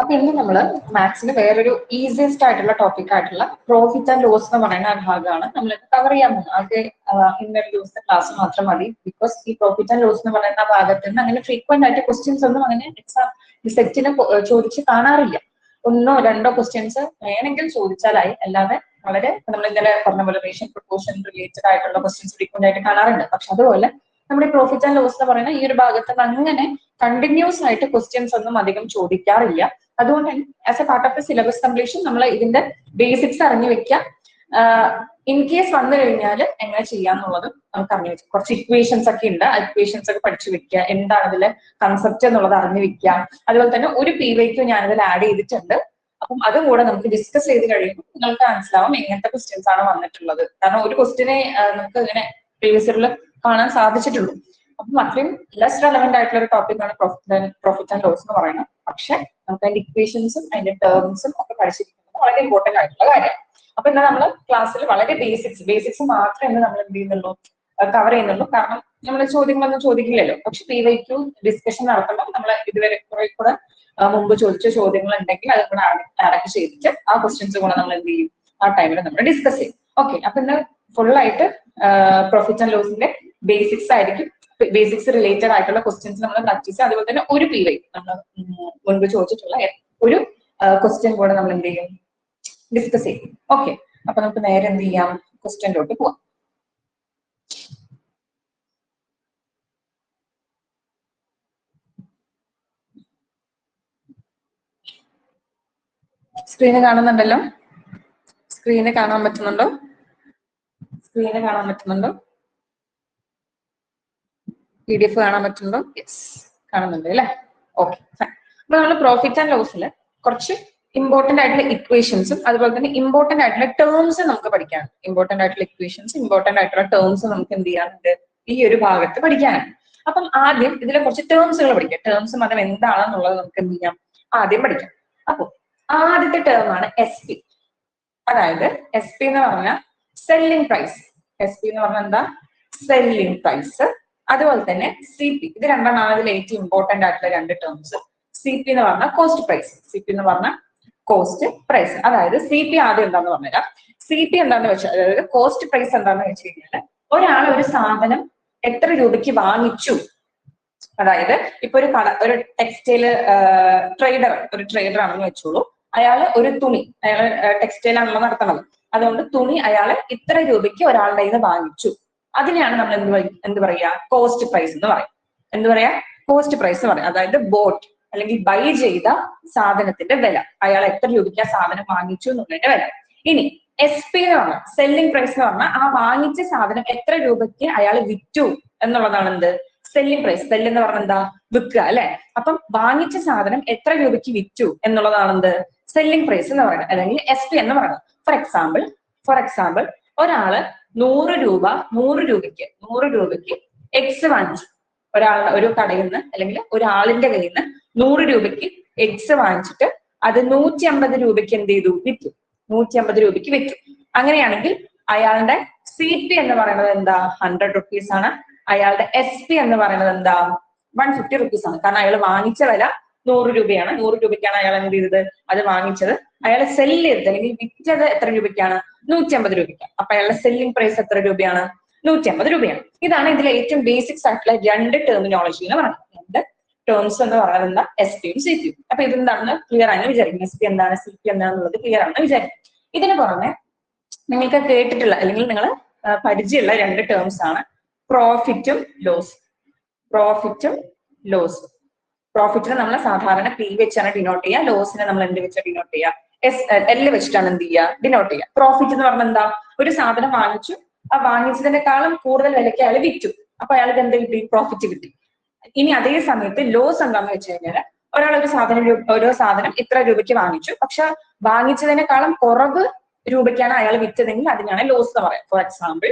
അപ്പൊ ഇന്ന് നമ്മള് മാത്സിന് വേറൊരു ഈസിയസ്റ്റ് ആയിട്ടുള്ള ടോപ്പിക് ആയിട്ടുള്ള പ്രോഫിറ്റ് ആൻഡ് ലോസ് എന്ന് പറയുന്ന ഭാഗമാണ് നമ്മൾ കവർ ചെയ്യാൻ പോകുന്നത്. ആകെ ഇന്നൊരു ദിവസത്തെ ക്ലാസ് മാത്രം മതി. ബിക്കോസ് ഈ പ്രോഫിറ്റ് ആൻഡ് ലോസ് എന്ന് പറയുന്ന ഭാഗത്ത് നിന്ന് അങ്ങനെ ഫ്രീക്വന്റ് ആയിട്ട് ക്വസ്റ്റ്യൻസ് ഒന്നും അങ്ങനെ എക്സാം സെറ്റിന് ചോദിച്ച് കാണാറില്ല. ഒന്നോ രണ്ടോ ക്വസ്റ്റ്യൻസ് വേണമെങ്കിൽ ചോദിച്ചാലായി, അല്ലാതെ വളരെ നമ്മൾ ഇന്നലെ പറഞ്ഞ പോലെ റേഷ്യോ പ്രൊപ്പോർഷൻ റിലേറ്റഡ് ആയിട്ടുള്ള ക്വസ്റ്റ്യൻസ് ഫ്രീക്വന്റ് ആയിട്ട് കാണാറുണ്ട്. പക്ഷെ അതുപോലെ നമ്മുടെ പ്രോഫിറ്റ് ആൻഡ് ലോസ് എന്ന് പറയുന്ന ഈ ഒരു ഭാഗത്ത് അങ്ങനെ കണ്ടിന്യൂസ് ആയിട്ട് ക്വസ്റ്റ്യൻസ് ഒന്നും അധികം ചോദിക്കാറില്ല. അതുകൊണ്ട് തന്നെ as A part of the syllabus completion നമ്മൾ ഇതിന്റെ ബേസിക്സ് അറിഞ്ഞു വെക്കാം. ഇൻ കേസ് വന്നു കഴിഞ്ഞാൽ എങ്ങനെ ചെയ്യാന്നുള്ളത് നമുക്ക് അറിഞ്ഞു വെക്കാം. കുറച്ച് ഇക്വേഷൻസ് ഒക്കെ ഉണ്ട്, ഇക്വേഷൻസ് ഒക്കെ പഠിച്ചു വെക്കുക, എന്താണ് ഇതിലെ കൺസെപ്റ്റ് എന്നുള്ളത് അറിഞ്ഞു വെക്കാം. അതുപോലെ തന്നെ ഒരു PYQ ഞാനിതിൽ ആഡ് ചെയ്തിട്ടുണ്ട്. അപ്പം അതും കൂടെ നമുക്ക് ഡിസ്കസ് ചെയ്ത് കഴിയുമ്പോൾ നിങ്ങൾക്ക് മനസ്സിലാവും എങ്ങനത്തെ ക്വസ്റ്റ്യൻസ് ആണ് വന്നിട്ടുള്ളത്. കാരണം ഒരു ക്വസ്റ്റിനെ നമുക്ക് ഇങ്ങനെ പ്രീവിയസ് ഇയറിൽ കാണാൻ സാധിച്ചിട്ടുള്ളൂ. അപ്പം അത്രയും ലെസ് റെലവെന്റ് ആയിട്ടുള്ള ഒരു ടോപ്പിക്കാണ് പ്രോഫിറ്റ് ആൻഡ് ലോസ് എന്ന് പറയുന്നത്. പക്ഷെ നമുക്ക് അതിന്റെ ഇക്വേഷൻസും അതിന്റെ ടേംസും ഒക്കെ പഠിച്ചിരിക്കുന്നത് വളരെ ഇമ്പോർട്ടന്റ് ആയിട്ടുള്ള കാര്യമാണ്. അപ്പൊ എന്നാൽ നമ്മൾ ക്ലാസ്സിൽ വളരെ ബേസിക്സ് മാത്രമേ ഇന്ന് നമ്മൾ എന്ത് ചെയ്യുന്നുള്ളൂ, കവർ ചെയ്യുന്നുള്ളൂ. കാരണം നമ്മൾ ചോദ്യങ്ങളൊന്നും ചോദിക്കില്ലല്ലോ. പക്ഷെ PYQ ഡിസ്കഷൻ നടത്തുമ്പോൾ നമ്മൾ ഇതുവരെ കുറെ കൂടെ മുമ്പ് ചോദിച്ച ചോദ്യങ്ങൾ ഉണ്ടെങ്കിൽ അത് കൂടെ ആഡ് ചെയ്തിട്ട് ആ ക്വസ്റ്റ്യൻസ് കൂടെ നമ്മൾ എന്ത് ചെയ്യും, ആ ടൈമിൽ നമ്മൾ ഡിസ്കസ് ചെയ്യും. ഓക്കെ, അപ്പൊ ഇന്ന് ഫുൾ ആയിട്ട് പ്രോഫിറ്റ് ആൻഡ് ലോസിന്റെ ബേസിക്സ് ആയിരിക്കും. ബേസിക്സ് റിലേറ്റഡ് ആയിട്ടുള്ള ക്വസ്റ്റ്യൻസ് നമ്മൾ പ്രാക്ടീസ് ചെയ്യുക. അതുപോലെ തന്നെ ഒരു PYQ നമ്മൾ മുൻപ് ചോദിച്ചിട്ടുള്ള ഒരു ക്വസ്റ്റ്യൻ കൂടെ നമ്മൾ എന്ത് ചെയ്യും, ഡിസ്കസ് ചെയ്യും. ഓക്കെ, അപ്പൊ നമുക്ക് നേരെ എന്ത് ചെയ്യാം, ക്വസ്റ്റ്യനിലോട്ട് പോവാം. സ്ക്രീന് കാണുന്നുണ്ടല്ലോ? സ്ക്രീന് കാണാൻ പറ്റുന്നുണ്ടോ? PDF കാണാൻ പറ്റുന്നുണ്ടോ? യെസ്, കാണുന്നുണ്ട് അല്ലേ? ഓക്കെ, അപ്പൊ നമ്മൾ പ്രോഫിറ്റ് ആൻഡ് ലോസിൽ കുറച്ച് ഇമ്പോർട്ടന്റ് ആയിട്ടുള്ള ഇക്വേഷൻസും അതുപോലെ തന്നെ ഇമ്പോർട്ടന്റ് ആയിട്ടുള്ള ടേംസ് നമുക്ക് പഠിക്കാണ്. ഇമ്പോർട്ടന്റ് ആയിട്ടുള്ള ഇക്വേഷൻസ്, ഇമ്പോർട്ടന്റ് ആയിട്ടുള്ള ടേംസ് നമുക്ക് എന്ത് ചെയ്യാനുണ്ട്, ഈ ഒരു ഭാഗത്ത് പഠിക്കാനാണ്. അപ്പം ആദ്യം ഇതിലെ കുറച്ച് ടേംസുകൾ പഠിക്കാം. ടേംസും അതും എന്താണെന്നുള്ളത് നമുക്ക് എന്ത് ചെയ്യാം, ആദ്യം പഠിക്കാം. അപ്പൊ ആദ്യത്തെ ടേം ആണ് SP. അതായത് SP എന്ന് പറഞ്ഞാൽ സെല്ലിംഗ് പ്രൈസ്. SP എന്ന് പറഞ്ഞാൽ എന്താ, സെല്ലിംഗ് പ്രൈസ്. അതുപോലെ തന്നെ CP. ഇത് രണ്ടെണ്ണമാണ് ഇതിൽ ഏറ്റവും ഇമ്പോർട്ടന്റ് ആയിട്ടുള്ള രണ്ട് ടേംസ്. CP എന്ന് പറഞ്ഞാൽ കോസ്റ്റ് പ്രൈസ്. CP എന്ന് പറഞ്ഞാൽ കോസ്റ്റ് പ്രൈസ്. അതായത് CP ആദ്യം എന്താന്ന് പറഞ്ഞുതരാം. CP എന്താന്ന് വെച്ചാൽ, അതായത് കോസ്റ്റ് പ്രൈസ് എന്താന്ന് വെച്ച് കഴിഞ്ഞാൽ ഒരാൾ ഒരു സാധനം എത്ര രൂപയ്ക്ക് വാങ്ങിച്ചു. അതായത് ഇപ്പൊ ഒരു ടെക്സ്റ്റൈൽ ട്രേഡർ ആണെന്ന് വെച്ചോളൂ. അയാൾ ഒരു തുണി, അയാൾ ടെക്സ്റ്റൈൽ ആണല്ലോ നടത്തുന്നത്. അതുകൊണ്ട് തുണി അയാൾ ഇത്ര രൂപയ്ക്ക് ഒരാളുടെ കയ്യിൽ നിന്ന് വാങ്ങിച്ചു. അതിനെയാണ് നമ്മൾ എന്ത് പറയാ, കോസ്റ്റ് പ്രൈസ് എന്ന് പറയും. എന്ത് പറയാ, കോസ്റ്റ് പ്രൈസ് എന്ന് പറയാം. അതായത് ബോട്ട് അല്ലെങ്കിൽ ബൈ ചെയ്ത സാധനത്തിന്റെ വില, അയാൾ എത്ര രൂപയ്ക്ക് ആ സാധനം വാങ്ങിച്ചു എന്നുള്ളതിന്റെ വില. ഇനി SP എന്ന് പറഞ്ഞാൽ സെല്ലിംഗ് പ്രൈസ് എന്ന് പറഞ്ഞാൽ ആ വാങ്ങിച്ച സാധനം എത്ര രൂപയ്ക്ക് അയാൾ വിറ്റു എന്നുള്ളതാണ് എന്ത്, സെല്ലിംഗ് പ്രൈസ്. സെല്ല് എന്ന് പറഞ്ഞാൽ എന്താ, വിൽക്കുക അല്ലെ. അപ്പം വാങ്ങിച്ച സാധനം എത്ര രൂപയ്ക്ക് വിറ്റു എന്നുള്ളതാണ് എന്ത്, സെല്ലിംഗ് പ്രൈസ് എന്ന് പറയുന്നത്, അല്ലെങ്കിൽ SP എന്ന് പറയുന്നത്. ഫോർ എക്സാമ്പിൾ ഒരാള് 100 രൂപയ്ക്ക് എഗ്സ് വാങ്ങിച്ചു. ഒരു കടയിൽ നിന്ന് അല്ലെങ്കിൽ ഒരാളിന്റെ കയ്യിൽ നിന്ന് 100 രൂപയ്ക്ക് എഗ്സ് വാങ്ങിച്ചിട്ട് അത് 150 രൂപയ്ക്ക് എന്ത് ചെയ്തു, വിറ്റു. 150 രൂപയ്ക്ക് വിറ്റു. അങ്ങനെയാണെങ്കിൽ അയാളുടെ CP എന്ന് പറയുന്നത് എന്താ, 100 rupees ആണ്. അയാളുടെ SP എന്ന് പറയുന്നത് എന്താ, 150 rupees ആണ്. കാരണം അയാൾ വാങ്ങിച്ച വില 100 രൂപയാണ്. 100 രൂപയ്ക്കാണ് അയാൾ എന്ത് ചെയ്തത്, അത് വാങ്ങിച്ചത്. അയാൾ സെല്ല് ചെയ്തത് അല്ലെങ്കിൽ വിറ്റത് എത്ര രൂപയ്ക്കാണ്, 150 രൂപയ്ക്കാണ്. അപ്പൊ അയാളുടെ സെല്ലിംഗ് പ്രൈസ് എത്ര രൂപയാണ്, 150 രൂപയാണ്. ഇതാണ് ഇതിലെ ഏറ്റവും ബേസിക്സ് ആയിട്ടുള്ള രണ്ട് ടെർമിനോളജി എന്ന് പറയുന്നത്. രണ്ട് ടേംസ് എന്ന് പറയുന്നത് എന്താ, SP യും CP യും. അപ്പൊ ഇതെന്താണെന്ന് ക്ലിയർ ആണെന്ന് വിചാരിക്കും. SP എന്താണ്, CP എന്താണെന്നുള്ളത് ക്ലിയർ ആണെന്ന് വിചാരിക്കും. ഇതിന് പുറമെ നിങ്ങൾക്ക് കേട്ടിട്ടുള്ള അല്ലെങ്കിൽ നിങ്ങൾ പരിചയമുള്ള രണ്ട് ടേംസ് ആണ് പ്രോഫിറ്റും ലോസും. പ്രോഫിറ്റിനെ നമ്മൾ സാധാരണ P വെച്ചാണ് ഡിനോട്ട് ചെയ്യുക. ലോസിനെ നമ്മൾ എന്ത് വെച്ചാൽ ഡിനോട്ട് ചെയ്യുക, L വെച്ചിട്ടാണ് എന്ത് ചെയ്യുക, ഡിനോട്ട് ചെയ്യുക. പ്രോഫിറ്റ് എന്ന് പറഞ്ഞാൽ എന്താ, ഒരു സാധനം വാങ്ങിച്ചു, ആ വാങ്ങിച്ചതിനേക്കാളും കൂടുതൽ വിലയ്ക്ക് അയാൾ വിറ്റു. അപ്പൊ അയാൾക്ക് എന്ത് കിട്ടി, പ്രോഫിറ്റ് കിട്ടി. ഇനി അതേ സമയത്ത് ലോസ് എന്താന്ന് വെച്ച് കഴിഞ്ഞാൽ ഒരാൾ ഒരു സാധനം ഇത്ര രൂപയ്ക്ക് വാങ്ങിച്ചു, പക്ഷെ വാങ്ങിച്ചതിനേക്കാളും കുറവ് രൂപയ്ക്കാണ് അയാൾ വിറ്റതെങ്കിൽ അതിനാണ് ലോസ് എന്ന് പറയാം.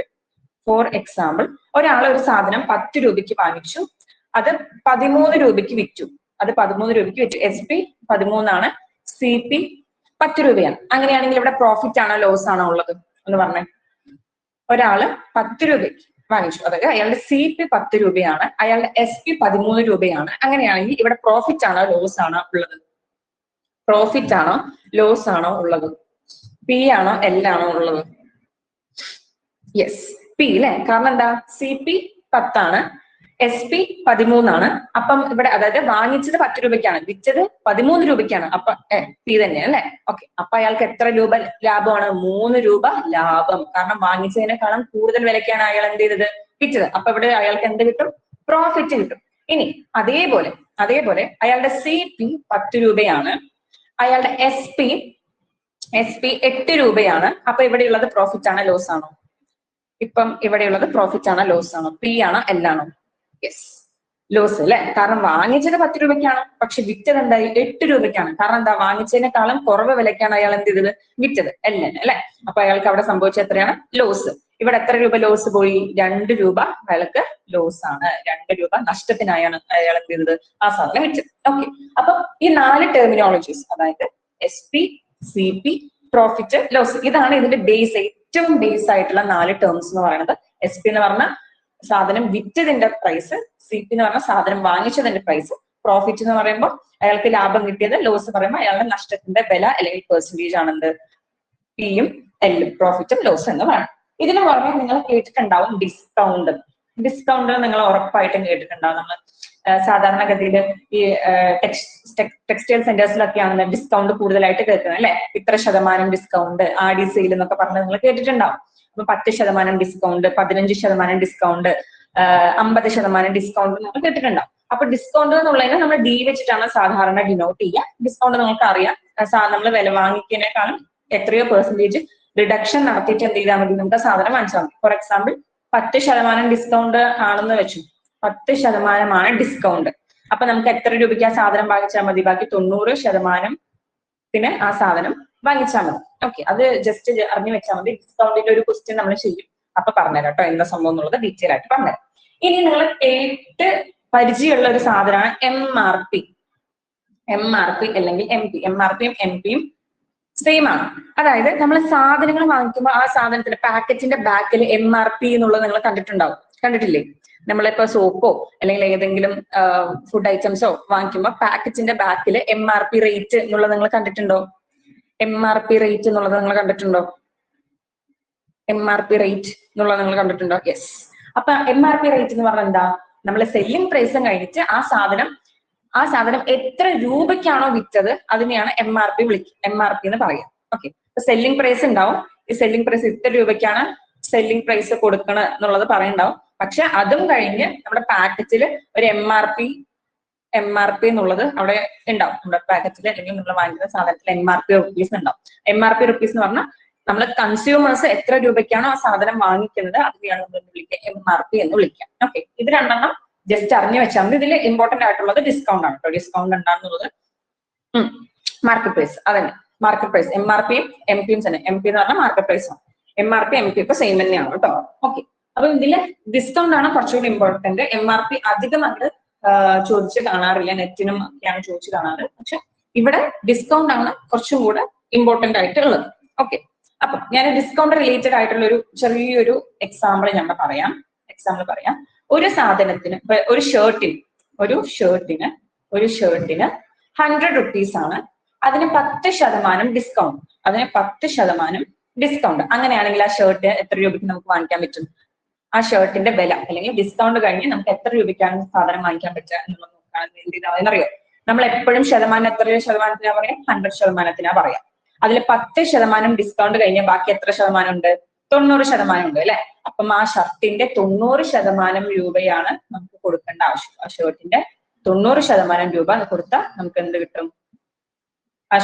ഫോർ എക്സാമ്പിൾ ഒരാൾ ഒരു സാധനം 10 രൂപയ്ക്ക് വാങ്ങിച്ചു, അത് 13 രൂപയ്ക്ക് വിറ്റു. SP 13 ആണ്, CP 10 രൂപയാണ്. അങ്ങനെയാണെങ്കിൽ ഇവിടെ പ്രോഫിറ്റ് ആണോ ലോസ് ആണോ ഉള്ളത് എന്ന് പറഞ്ഞേ. ഒരാള് 10 രൂപയ്ക്ക് വാങ്ങിച്ചു, അതായത് അയാളുടെ CP 10 രൂപയാണ്, അയാളുടെ SP 13 രൂപയാണ്. അങ്ങനെയാണെങ്കിൽ ഇവിടെ പ്രോഫിറ്റ് ആണോ ലോസ് ആണോ ഉള്ളത്, പ്രോഫിറ്റ് ആണോ ലോസ് ആണോ ഉള്ളത്? പി ആണോ എൽ ആണോ ഉള്ളത്? യെസ്, പി അല്ലെ. കാരണം എന്താ? C P 10 S P 13. അപ്പം ഇവിടെ അതായത് വാങ്ങിച്ചത് 10 രൂപയ്ക്കാണ്, വിറ്റത് 13 രൂപയ്ക്കാണ്. അപ്പൊ പി തന്നെയാണ് അല്ലെ. ഓക്കെ, അപ്പൊ അയാൾക്ക് എത്ര രൂപ ലാഭമാണ്? 3 രൂപ ലാഭം. കാരണം വാങ്ങിച്ചതിനേക്കാളും കൂടുതൽ വിലയ്ക്കാണ് അയാൾ എന്ത് ചെയ്തത്? വിറ്റത്. അപ്പൊ ഇവിടെ അയാൾക്ക് എന്ത് കിട്ടും? പ്രോഫിറ്റ് കിട്ടും. ഇനി അതേപോലെ അയാളുടെ സി പി 10 രൂപയാണ്, അയാളുടെ എസ് പി 8 രൂപയാണ്. അപ്പൊ ഇവിടെയുള്ളത് പ്രോഫിറ്റ് ആണോ ലോസ് ആണോ? ഇപ്പം ഇവിടെയുള്ളത് പ്രോഫിറ്റ് ആണോ ലോസ് ആണോ? പി ആണോ എൽ ആണോ? യെസ്, ലോസ് അല്ലെ. കാരണം വാങ്ങിച്ചത് 10 രൂപയ്ക്കാണ്, പക്ഷെ വിറ്റത് എന്തായി? 8 രൂപയ്ക്കാണ്. കാരണം എന്താ? വാങ്ങിച്ചതിനേക്കാളും കുറവ് വിലയ്ക്കാണ് അയാൾ എന്ത് ചെയ്തത്? വിറ്റത്, എല്ലിന് അല്ലെ. അപ്പൊ അയാൾക്ക് അവിടെ സംഭവിച്ചത് എത്രയാണ്? ലോസ്. ഇവിടെ എത്ര രൂപ ലോസ് പോയി? 2 രൂപ അയാൾക്ക് ലോസ് ആണ്. 2 രൂപ നഷ്ടത്തിനായാണ് അയാൾ എന്ത് ചെയ്തത്? ആ സാധനം വിറ്റത്. ഓക്കെ, അപ്പൊ ഈ 4 ടെർമിനോളജീസ്, അതായത് S P, C P, profit, loss, ഇതാണ് ഇതിന്റെ ബേസ്, ഏറ്റവും ബേസ് ആയിട്ടുള്ള 4 ടേംസ് എന്ന് പറയുന്നത്. എസ് പി എന്ന് പറഞ്ഞ സാധനം വിറ്റതിന്റെ പ്രൈസ്, സി പി എന്ന് പറഞ്ഞ സാധനം വാങ്ങിച്ചതിന്റെ പ്രൈസ്, പ്രോഫിറ്റ് എന്ന് പറയുമ്പോൾ അയാൾക്ക് ലാഭം കിട്ടിയത്, ലോസ് പറയുമ്പോൾ അയാളുടെ നഷ്ടത്തിന്റെ വില അല്ലെങ്കിൽ പെർസെന്റേജ് ആണെന്ത്? പിയും എല്ലും, പ്രോഫിറ്റും ലോസ് എന്ന് പറയുന്നത്. ഇതിന് പുറമെ നിങ്ങൾ കേട്ടിട്ടുണ്ടാവും ഡിസ്കൗണ്ട്. ഡിസ്കൗണ്ട് നിങ്ങൾ ഉറപ്പായിട്ടും കേട്ടിട്ടുണ്ടാവും. നമ്മൾ സാധാരണഗതിയിൽ ഈ ടെക്സ്റ്റൈൽ സെന്റേഴ്സിലൊക്കെയാണ് ഡിസ്കൗണ്ട് കൂടുതലായിട്ട് കേൾക്കുന്നത് അല്ലെ. ഇത്ര ശതമാനം ഡിസ്കൗണ്ട്, ആഡി സെയിൽ എന്നൊക്കെ പറഞ്ഞ് നിങ്ങൾ കേട്ടിട്ടുണ്ടാവും. അപ്പൊ 10% ഡിസ്കൗണ്ട്, 15% ഡിസ്കൗണ്ട്, 50% ഡിസ്കൗണ്ട് നമ്മൾ കേട്ടിട്ടുണ്ടാവും. അപ്പൊ ഡിസ്കൗണ്ട് എന്നുള്ളതിനെ നമ്മൾ ഡി വെച്ചിട്ടാണ് സാധാരണ ഡിനോട്ട് ചെയ്യുക. ഡിസ്കൗണ്ട് നിങ്ങൾക്ക് അറിയാം, നമ്മൾ വില വാങ്ങിക്കുന്നതിനേക്കാളും എത്രയോ പെർസെന്റേജ് റിഡക്ഷൻ നടത്തിയിട്ട് എന്ത് ചെയ്താൽ മതി? നമുക്ക് സാധനം വാങ്ങിച്ചാൽ മതി. ഫോർ എക്സാമ്പിൾ 10% ഡിസ്കൗണ്ട് ആണെന്ന് വെച്ചു, 10% ഡിസ്കൗണ്ട്. അപ്പൊ നമുക്ക് എത്ര രൂപയ്ക്ക് ആ സാധനം വാങ്ങിച്ചാൽ മതി? ബാക്കി 90% ആ സാധനം വാങ്ങിച്ചാൽ മതി. ഓക്കെ, അത് ജസ്റ്റ് അറിഞ്ഞു വെച്ചാൽ മതി. ഡിസ്കൗണ്ടിന്റെ ഒരു ക്വസ്റ്റ്യൻ നമ്മൾ ചെയ്യും, അപ്പൊ പറഞ്ഞുതരാം കേട്ടോ എന്താ സംഭവം എന്നുള്ളത് ഡീറ്റെയിൽ ആയിട്ട് പറഞ്ഞുതരാം. ഇനി നിങ്ങൾ കേട്ട് പരിചയമുള്ള ഒരു സാധനമാണ് MRP. MRP അല്ലെങ്കിൽ MP. MRPയും MP-യും സെയിം ആണ്. അതായത് നമ്മൾ സാധനങ്ങൾ വാങ്ങിക്കുമ്പോൾ ആ സാധനത്തിന്റെ പാക്കറ്റിന്റെ ബാക്കിൽ MRP എന്നുള്ളത് നിങ്ങൾ കണ്ടിട്ടില്ലേ? നമ്മളിപ്പോ സോപ്പോ അല്ലെങ്കിൽ ഏതെങ്കിലും ഫുഡ് ഐറ്റംസോ വാങ്ങിക്കുമ്പോൾ പാക്കറ്റിന്റെ ബാക്കിൽ MRP റേറ്റ് എന്നുള്ളത് നിങ്ങൾ കണ്ടിട്ടുണ്ടോ? MRP റേറ്റ് എന്നുള്ളത് നിങ്ങൾ കണ്ടിട്ടുണ്ടോ? MRP റേറ്റ് എന്നുള്ളത് നിങ്ങൾ കണ്ടിട്ടുണ്ടോ? യെസ്. അപ്പൊ MRP റേറ്റ് എന്ന് പറഞ്ഞാൽ എന്താ? നമ്മൾ സെല്ലിംഗ് പ്രൈസും കഴിഞ്ഞിട്ട് ആ സാധനം എത്ര രൂപയ്ക്കാണോ വിറ്റത് അതിനെയാണ് MRP എന്ന് പറയാം. ഓക്കെ, സെല്ലിംഗ് പ്രൈസ് ഉണ്ടാവും. ഈ സെല്ലിംഗ് പ്രൈസ് ഇത്ര രൂപയ്ക്കാണ് സെല്ലിംഗ് പ്രൈസ് കൊടുക്കണം എന്നുള്ളത് പറയുണ്ടാവും. പക്ഷെ അതും കഴിഞ്ഞ് നമ്മുടെ പാക്കറ്റിൽ ഒരു MRP എന്നുള്ളത് അവിടെ ഉണ്ടാവും. നമ്മുടെ പാക്കറ്റിൽ അല്ലെങ്കിൽ നമ്മൾ വാങ്ങിക്കുന്ന സാധനത്തിൽ MRP റുപ്പീസ് ഉണ്ടാവും. MRP റുപ്പീസ് എന്ന് പറഞ്ഞാൽ നമ്മൾ കൺസ്യൂമേഴ്സ് എത്ര രൂപയ്ക്കാണോ ആ സാധനം വാങ്ങിക്കുന്നത് അതിനെയാണ് നമ്മൾ വിളിക്കുക MRP എന്ന് വിളിക്കാം. ഓക്കെ, ഇത് രണ്ടെണ്ണം ജസ്റ്റ് അറിഞ്ഞു വെച്ചാൽ മതി. ഇതിൽ ഇമ്പോർട്ടന്റ് ആയിട്ടുള്ളത് ഡിസ്കൗണ്ട് ആണ് കേട്ടോ. ഡിസ്കൗണ്ട് എന്താണെന്നുള്ളത് മാർക്കറ്റ് പ്രൈസ്, അതന്നെ മാർക്കറ്റ് പ്രൈസ്. MRPയും MP-യും തന്നെ. MP എന്ന് പറഞ്ഞാൽ മാർക്കറ്റ് പ്രൈസ് ആണ്. MRP MP ഒക്കെ സെയിം തന്നെയാണ് കേട്ടോ. ഓക്കെ, അപ്പൊ ഇതില് ഡിസ്കൗണ്ട് ആണ് കുറച്ചുകൂടി ഇമ്പോർട്ടന്റ്. MRP അധികം അങ്ങോട്ട് ചോദിച്ച് കാണാറില്ല, നെറ്റിനും ഒക്കെയാണ് ചോദിച്ചു കാണാറ്. പക്ഷെ ഇവിടെ ഡിസ്കൗണ്ട് ആണ് കുറച്ചും കൂടെ ഇമ്പോർട്ടന്റ് ആയിട്ട് ഉള്ളത്. ഓക്കെ, അപ്പൊ ഞാൻ ഡിസ്കൗണ്ട് റിലേറ്റഡ് ആയിട്ടുള്ള ഒരു ചെറിയൊരു എക്സാമ്പിൾ ഞാൻ പറയാം. ഒരു സാധനത്തിന്, ഒരു ഷർട്ടിന് 100 റുപ്പീസ് ആണ്. അതിന് 10% ഡിസ്കൗണ്ട്. അങ്ങനെയാണെങ്കിൽ ആ ഷർട്ട് എത്ര രൂപയ്ക്ക് നമുക്ക് വാങ്ങിക്കാൻ പറ്റും? ആ ഷർട്ടിന്റെ വില അല്ലെങ്കിൽ ഡിസ്കൗണ്ട് കഴിഞ്ഞ് നമുക്ക് എത്ര രൂപയ്ക്കാണ് സാധനം വാങ്ങിക്കാൻ പറ്റുക എന്നുള്ളത് നോക്കുകയാണെങ്കിൽ എന്ത് ചെയ്താൽ നമ്മൾ എപ്പോഴും എത്ര ശതമാനത്തിനാ പറയാം? 100% പറയാം. അതിൽ 10% ഡിസ്കൗണ്ട് കഴിഞ്ഞാൽ ബാക്കി എത്ര ശതമാനം ഉണ്ട്? 90% ഉണ്ട് അല്ലെ. അപ്പം ആ ഷർട്ടിന്റെ 90% രൂപയാണ് നമുക്ക് കൊടുക്കേണ്ട ആവശ്യം. ആ ഷർട്ടിന്റെ 90% രൂപ കൊടുത്താൽ നമുക്ക് എന്ത് കിട്ടും? ആ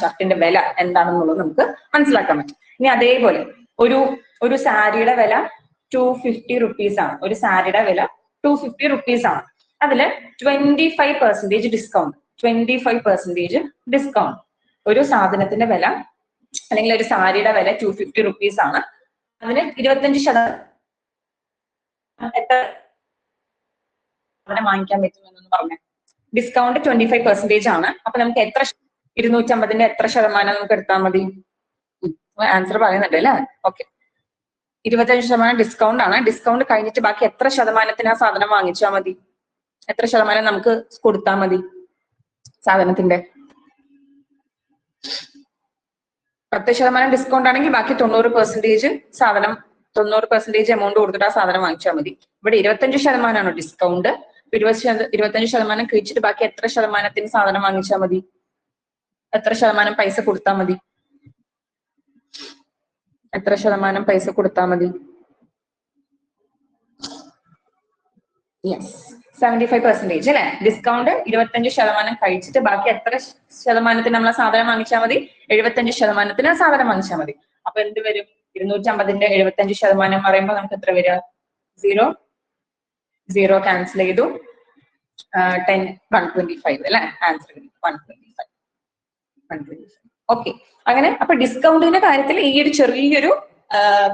ഷർട്ടിന്റെ വില എന്താണെന്നുള്ളത് നമുക്ക് മനസ്സിലാക്കാൻ പറ്റും. ഇനി അതേപോലെ ഒരു സാരിയുടെ വില 250 റുപ്പീസ് ആണ്. ഒരു സാരിയുടെ വില 250 റുപ്പീസ് ആണ്. അതില് 25% ഡിസ്കൗണ്ട്. ഒരു സാധനത്തിന്റെ വില അല്ലെങ്കിൽ ഒരു സാരിയുടെ വില 250 റുപ്പീസ് ആണ്. അതിന് 25% വാങ്ങിക്കാൻ പറ്റുമെന്ന് പറഞ്ഞു. ഡിസ്കൗണ്ട് 25% ആണ്. അപ്പൊ നമുക്ക് 250ന്റെ എത്ര ശതമാനം നമുക്ക് എടുത്താൽ മതി? ആൻസർ പറയുന്നുണ്ട് അല്ലേ? ഓക്കെ, 25% ഡിസ്കൗണ്ട് ആണ്. ഡിസ്കൗണ്ട് കഴിഞ്ഞിട്ട് ബാക്കി എത്ര ശതമാനത്തിന് ആ സാധനം വാങ്ങിച്ചാൽ മതി? എത്ര ശതമാനം നമുക്ക് കൊടുത്താൽ മതി സാധനത്തിന്റെ? 10% ഡിസ്കൗണ്ട് ആണെങ്കിൽ ബാക്കി 90% സാധനം 90% എമൗണ്ട് കൊടുത്തിട്ട് ആ സാധനം വാങ്ങിച്ചാൽ മതി. ഇവിടെ 25% ഡിസ്കൗണ്ട്. 25% കഴിച്ചിട്ട് ബാക്കി എത്ര ശതമാനത്തിന് സാധനം വാങ്ങിച്ചാൽ മതി? എത്ര ശതമാനം പൈസ കൊടുത്താൽ മതി? എത്ര ശതമാനം പൈസ കൊടുത്താൽ മതി? യെസ്, 75% അല്ലെ. ഡിസ്കൗണ്ട് 25% കഴിച്ചിട്ട് ബാക്കി എത്ര ശതമാനത്തിന് നമ്മൾ സാധനം വാങ്ങിച്ചാൽ മതി? 75% സാധനം വാങ്ങിച്ചാൽ മതി. അപ്പൊ എന്ത് വരും? 250ന്റെ 75% പറയുമ്പോൾ നമുക്ക് എത്ര വരിക? 0 ക്യാൻസൽ ചെയ്തു. 10 125 അല്ലെ. ആൻസർ 125. ഓക്കെ, അങ്ങനെ അപ്പൊ ഡിസ്കൗണ്ടിന്റെ കാര്യത്തിൽ ഈ ഒരു ചെറിയൊരു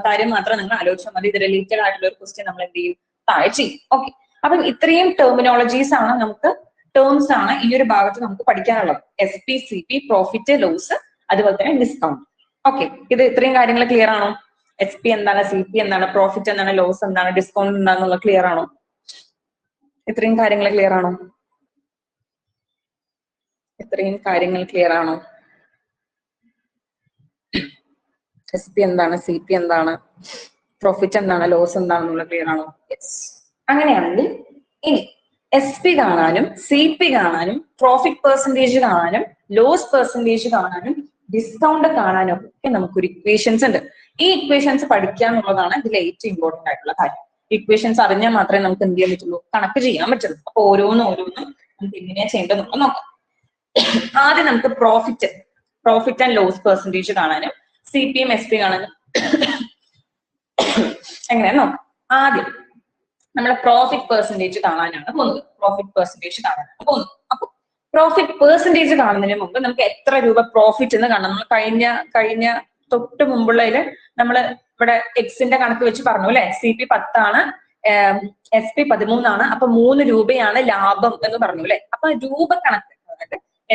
കാര്യം മാത്രം നിങ്ങൾ ആലോചിച്ചാൽ മതി. ഇത് റിലേറ്റഡ് ആയിട്ടുള്ള ഒരു ക്വസ്റ്റ്യൻ നമ്മൾ എന്ത് ചെയ്യും? താഴെ ചെയ്യും. ഓക്കെ, അപ്പം ഇത്രയും ടേർമിനോളജീസ് ആണ് നമുക്ക്, ടേംസ് ആണ് ഈ ഒരു ഭാഗത്ത് നമുക്ക് പഠിക്കാനുള്ളത്. SP, CP, പ്രോഫിറ്റ്, ലോസ്, അതുപോലെ തന്നെ ഡിസ്കൗണ്ട്. ഓക്കെ, ഇത് ഇത്രയും കാര്യങ്ങൾ ക്ലിയർ ആണോ? SP എന്താണ്, CP എന്താണ്, പ്രോഫിറ്റ് എന്താണ്, ലോസ് എന്താണ്, ഡിസ്കൗണ്ട് എന്താണെന്നുള്ള ക്ലിയർ ആണോ? ഇത്രയും കാര്യങ്ങൾ ക്ലിയർ ആണോ? ഇത്രയും കാര്യങ്ങൾ ക്ലിയർ ആണോ? SP എന്താണ്, CP എന്താണ്, പ്രോഫിറ്റ് എന്താണ്, ലോസ് എന്താണെന്നുള്ള ക്ലിയർ ആണോ? യെസ്. അങ്ങനെയാണെങ്കിൽ ഇനി SP കാണാനും CP കാണാനും പ്രോഫിറ്റ് പെർസെന്റേജ് കാണാനും ലോസ് പെർസെന്റേജ് കാണാനും ഡിസ്കൗണ്ട് കാണാനും ഒക്കെ നമുക്കൊരു ഇക്വേഷൻസ് ഉണ്ട്. ഈ ഇക്വേഷൻസ് പഠിക്കുക എന്നുള്ളതാണ് ഇതിൽ ഏറ്റവും ഇമ്പോർട്ടന്റ് ആയിട്ടുള്ള കാര്യം. ഇക്വേഷൻസ് അറിഞ്ഞാൽ മാത്രമേ നമുക്ക് എന്ത് ചെയ്യാൻ പറ്റുള്ളൂ? കണക്ക് ചെയ്യാൻ പറ്റുള്ളൂ. അപ്പൊ ഓരോന്നും നമുക്ക് എങ്ങനെയാ ചെയ്യേണ്ടതെന്ന് നോക്കാം. ആദ്യം നമുക്ക് പ്രോഫിറ്റ് ആൻഡ് ലോസ് പെർസെന്റേജ് കാണാനും CPയും SP കാണാനും എങ്ങനെയാ നോക്കാം. ആദ്യം നമ്മൾ പ്രോഫിറ്റ് പെർസെന്റേജ് കാണാനാണ് പോകുന്നത്. അപ്പൊ പ്രോഫിറ്റ് പെർസെന്റേജ് കാണുന്നതിന് മുമ്പ് നമുക്ക് എത്ര രൂപ പ്രോഫിറ്റ് എന്ന് കാണാം. നമ്മൾ കഴിഞ്ഞ തൊട്ട് മുമ്പുള്ളതില് നമ്മൾ ഇവിടെ എക്സിന്റെ കണക്ക് വെച്ച് പറഞ്ഞു അല്ലെ. CP 10 ആണ്, SP 13 ആണ്. അപ്പൊ 3 രൂപയാണ് ലാഭം എന്ന് പറഞ്ഞു അല്ലെ. അപ്പൊ രൂപ കണക്ക്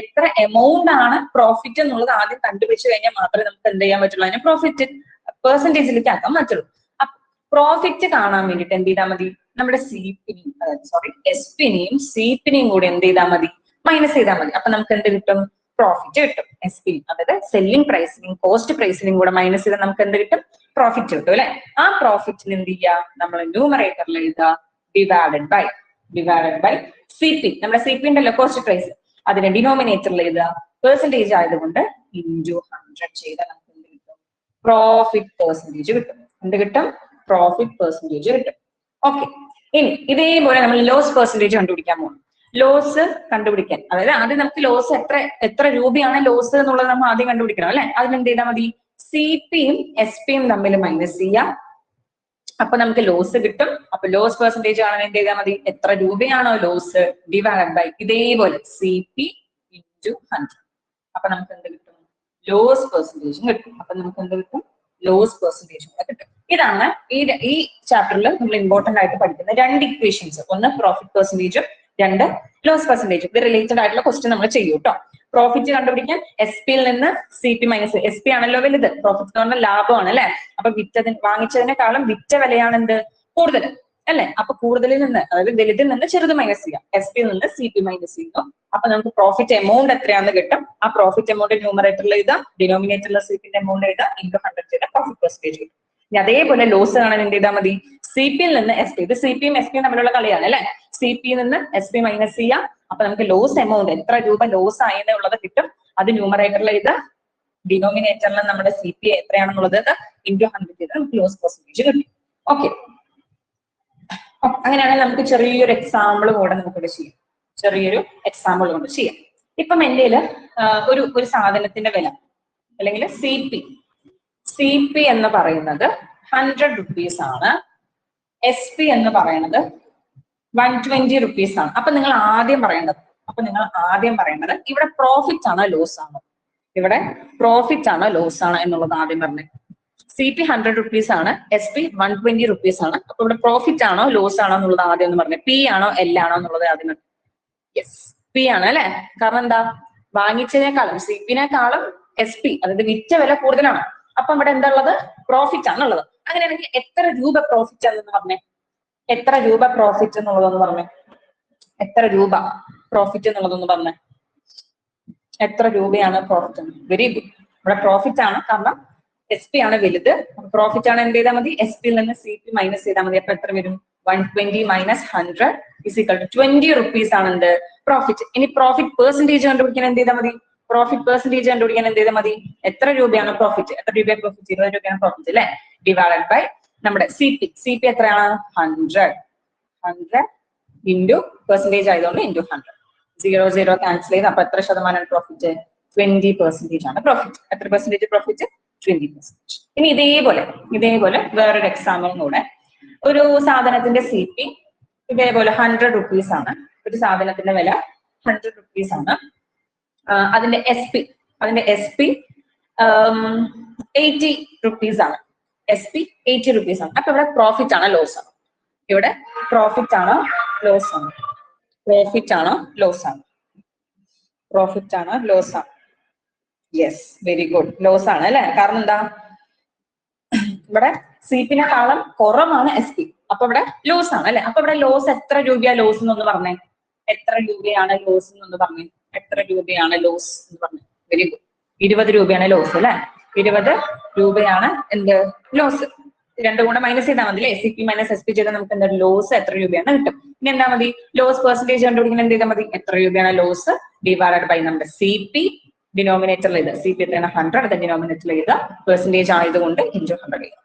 എത്ര എമൗണ്ട് ആണ് പ്രോഫിറ്റ് എന്നുള്ളത് ആദ്യം കണ്ടുപിടിച്ചു കഴിഞ്ഞാൽ മാത്രമേ നമുക്ക് എന്ത് ചെയ്യാൻ പറ്റുള്ളൂ? അതിനെ പ്രോഫിറ്റ് പെർസെന്റേജിലേക്ക് ആക്കാൻ പറ്റുള്ളൂ. പ്രോഫിറ്റ് കാണാൻ വേണ്ടിട്ട് എന്ത് ചെയ്താൽ മതി? നമ്മുടെ SPനെയും CPനെയും കൂടി എന്ത് ചെയ്താൽ മതി? മൈനസ് ചെയ്താൽ മതി. അപ്പൊ നമുക്ക് എന്ത് കിട്ടും? പ്രോഫിറ്റ് കിട്ടും. SP, അതായത് സെല്ലിംഗ് പ്രൈസിനും കോസ്റ്റ് പ്രൈസിനും കൂടെ മൈനസ് ചെയ്താൽ നമുക്ക് എന്ത് കിട്ടും? പ്രോഫിറ്റ് കിട്ടും അല്ലെ. ആ പ്രോഫിറ്റിന് എന്ത് ചെയ്യുക? നമ്മൾ ന്യൂമറേറ്ററിൽ എഴുതുക ഡിവൈഡഡ് ബൈ CP. നമ്മുടെ CP ഉണ്ടല്ലോ, കോസ്റ്റ് പ്രൈസ്, അതിനെ ഡിനോമിനേറ്ററിൽ എഴുതുക. പെർസെന്റേജ് ആയതുകൊണ്ട് ഇൻറ്റു 100 ചെയ്താൽ നമുക്ക് എന്ത് കിട്ടും? പ്രോഫിറ്റ് പെർസെന്റേജ് കിട്ടും. എന്ത് കിട്ടും? പ്രോഫിറ്റ് പെർസെന്റേജ് കിട്ടും. ഓക്കെ, ഇനി ഇതേപോലെ നമ്മൾ ലോസ് പെർസെന്റേജ് കണ്ടുപിടിക്കാൻ പോകും. ലോസ് കണ്ടുപിടിക്കാൻ, അതായത് ആദ്യം നമുക്ക് ലോസ് എത്ര രൂപയാണ് ലോസ് എന്നുള്ളത് നമ്മൾ ആദ്യം കണ്ടുപിടിക്കണം അല്ലെ. അതിന് എന്ത് ചെയ്താൽ മതി? CPയും SPയും തമ്മിൽ മൈനസ് ചെയ്യാം. അപ്പൊ നമുക്ക് ലോസ് കിട്ടും. അപ്പൊ ലോസ് പെർസെന്റേജ് കാണാൻ എന്ത് ചെയ്താൽ മതി? എത്ര രൂപയാണോ ലോസ് ഡിവൈഡ് ബൈ ഇതേപോലെ CP ഇൻറ്റു 100. അപ്പൊ നമുക്ക് എന്ത് കിട്ടും? ലോസ് പെർസെന്റേജും കിട്ടും. അപ്പൊ നമുക്ക് എന്ത് കിട്ടും? ലോസ് പെർസെന്റേജും കിട്ടും. ഇതാണ് ഈ ചാപ്റ്ററിൽ നമ്മൾ ഇമ്പോർട്ടന്റ് ആയിട്ട് പഠിക്കുന്ന രണ്ട് ഇക്വേഷൻസ്. ഒന്ന് പ്രോഫിറ്റ് പെർസെന്റേജും, രണ്ട് ലോസ് പെർസെന്റേജും. ഇത് റിലേറ്റഡ് ആയിട്ടുള്ള ക്വസ്റ്റ്യൻ നമ്മൾ ചെയ്യും കേട്ടോ. പ്രോഫിറ്റ് കണ്ടുപിടിക്കാൻ SPയിൽ നിന്ന് CP മൈനസ്, SP ആണല്ലോ വലുത്, പ്രോഫിറ്റ് എന്ന് പറഞ്ഞാൽ ലാഭമാണ് അല്ലെ. അപ്പൊ വാങ്ങിച്ചതിനേക്കാളും വിറ്റ വിലയാണ് എന്ത്? കൂടുതൽ അല്ലെ. അപ്പൊ കൂടുതലിൽ നിന്ന്, അതായത് വലുതിൽ നിന്ന് ചെറുത് മൈനസ് ചെയ്യാം. SPയിൽ നിന്ന് CP മൈനസ് ചെയ്യുന്നു. അപ്പൊ നമുക്ക് പ്രോഫിറ്റ് എമൗണ്ട് എത്രയാണെന്ന് കിട്ടും. ആ പ്രോഫിറ്റ് എമൗണ്ട് ന്യൂമറേറ്ററിൽ എഴുതാം, ഡിനോമിനേറ്ററിൽ CPന്റെ എമൗണ്ട് എഴുതാം, ഇൻറ്റു 100 ചെയ്ത പ്രോഫിറ്റ് പെർസെന്റേജ് കിട്ടും. ഇനി അതേപോലെ ലോസ് കാണാൻ എന്ത് ചെയ്താൽ മതി? CPയിൽ നിന്ന് SP, ഇത് CPയും SPയും തമ്മിലുള്ള കളിയാണ് അല്ലെ. CPയിൽ നിന്ന് SP മൈനസ് ചെയ്യാം. അപ്പൊ നമുക്ക് ലോസ് എമൗണ്ട് എത്ര രൂപ ലോസ് ആയെന്നുള്ളത് കിട്ടും. അത് ന്യൂമറേറ്ററിൽ എഴുതാം, ഡിനോമിനേറ്ററിൽ നമ്മുടെ CP എത്രയാണെന്നുള്ളത് ഇൻറ്റു 100 ചെയ്ത് നമുക്ക് ലോസ് പെർസെന്റേജ് കിട്ടും. ഓക്കെ, അങ്ങനെയാണെങ്കിൽ നമുക്ക് ചെറിയൊരു എക്സാമ്പിൾ കൂടെ നമുക്കിവിടെ ചെയ്യാം. ഇപ്പം എൻ്റെ ഒരു സാധനത്തിന്റെ വില അല്ലെങ്കിൽ CP എന്ന് പറയുന്നത് 100 റുപ്പീസ് ആണ്. SP എന്ന് പറയുന്നത് 120 റുപ്പീസ് ആണ്. അപ്പൊ നിങ്ങൾ ആദ്യം പറയേണ്ടത് ഇവിടെ പ്രോഫിറ്റ് ആണോ ലോസ് ആണോ? എന്നുള്ളത് ആദ്യം പറഞ്ഞേ. CP 100 റുപ്പീസ് ആണ്, SP 120 റുപ്പീസ് ആണ്. അപ്പൊ ഇവിടെ പ്രോഫിറ്റ് ആണോ ലോസ് ആണോ എന്നുള്ളത് ആദ്യം ഒന്ന് പറഞ്ഞേ. P ആണോ L ആണോ എന്നുള്ളത് ആദ്യം. യെസ്, P ആണ് അല്ലെ. കാരണം എന്താ? വാങ്ങിച്ചതിനേക്കാളും CPനേക്കാളും SP, അതായത് വിറ്റ വില കൂടുതലാണ്. അപ്പൊ ഇവിടെ എന്താ ഉള്ളത്? പ്രോഫിറ്റ് ആണ് ഉള്ളത്. അങ്ങനെയാണെങ്കിൽ എത്ര രൂപ പ്രോഫിറ്റ് ആണെന്ന് പറഞ്ഞേ. എത്ര രൂപ പ്രോഫിറ്റ് എന്നുള്ളതെന്ന് പറഞ്ഞേ. എത്ര രൂപയാണ് പ്രോഫിറ്റ്? Very good. ഇവിടെ പ്രോഫിറ്റ് ആണ്, കാരണം എസ് പി ആണ് വലുത്. പ്രോഫിറ്റ് ആണ് എന്ത് ചെയ്താൽ മതി, എസ് പിയിൽ നിന്ന് സി പി മൈനസ് ചെയ്താൽ മതി. അപ്പൊ എത്ര വരും, 120 മൈനസ് 100 = 20 rupees ആണ് എന്ത്, പ്രോഫിറ്റ്. ഇനി പ്രോഫിറ്റ് പെർസെന്റേജ് കണ്ടുപിടിക്കാൻ എന്ത് ചെയ്താൽ മതി, പ്രോഫിറ്റ് പെർസെന്റേജ് കണ്ടുപിടിക്കാൻ എന്ത് ചെയ്താൽ മതി, എത്ര രൂപയാണ് പ്രോഫിറ്റ്, എത്ര രൂപയാണ് പ്രോഫിറ്റ്, 20 രൂപയാണ് പ്രോഫിറ്റ് അല്ലെ, ഡിവൈഡഡ് ബൈ നമ്മുടെ സി പി. സി പി എത്രയാണ്, 100 ഇൻറ്റു പെർസെന്റേജ് ആയതുകൊണ്ട് ഇൻറ്റു 100. 0 ക്യാൻസൽ ചെയ്ത് അപ്പൊ എത്ര ശതമാനമാണ് പ്രോഫിറ്റ്, 20% ആണ് പ്രോഫിറ്റ്. എത്ര പെർസെന്റേജ് പ്രോഫിറ്റ്, 20%. ഇനി ഇതേപോലെ വേറൊരു എക്സാമ്പിൾ കൂടെ. ഒരു സാധനത്തിന്റെ സി പി ഇതേപോലെ 100 rupees ആണ്. ഒരു സാധനത്തിന്റെ വില 100 rupees ആണ്. അതിന്റെ എസ് പി 80 rupees ആണ്. എസ് പി 80 rupees ആണ്. അപ്പൊ ഇവിടെ പ്രോഫിറ്റ് ആണ് ലോസ് ആണ്, ഇവിടെ പ്രോഫിറ്റ് ആണോ ലോസ് ആണ്, പ്രോഫിറ്റ് ആണോ ലോസ് ആണ്, പ്രോഫിറ്റ് ആണോ ലോസ് ആണ്. യെസ്, വെരി ഗുഡ്, ലോസ് ആണ് അല്ലെ. കാരണം എന്താ, ഇവിടെ സി പിനെക്കാളും കുറവാണ് എസ് പി, അപ്പൊ ഇവിടെ ലോസ് ആണ് അല്ലെ. അപ്പൊ ഇവിടെ ലോസ് എത്ര രൂപയാ ലോസ് എന്നൊന്ന് പറഞ്ഞേ, എത്ര രൂപയാണ് ലോസ് എന്നൊന്ന് പറഞ്ഞേ, എത്ര രൂപയാണ് ലോസ് എന്ന് പറഞ്ഞു. വെരി ഗുഡ്, 20 രൂപയാണ് ലോസ് അല്ലെ. 20 രൂപയാണ് എന്ത്, ലോസ്. രണ്ടും കൂടെ മൈനസ് ചെയ്താൽ മതി അല്ലെ, C P minus S P ചെയ്താൽ നമുക്ക് എന്താ ലോസ് എത്ര രൂപയാണ് കിട്ടും. ഇനി എന്താ മതി, ലോസ് പെർസെന്റേജ് കണ്ടുപിടിക്കാൻ എന്ത് ചെയ്താൽ മതി, എത്ര രൂപയാണ് ലോസ് ഡിവൈഡഡ് ബൈ നമ്മുടെ സി പി. ഡിനോമിനേറ്ററിൽ ഇത് സി പി എത്രയാണ് 100, അത് ഡിനോമിനേറ്ററിൽ ഇത് പെർസെന്റേജ് ആയതുകൊണ്ട് ഇൻറ്റു 100 ചെയ്തു.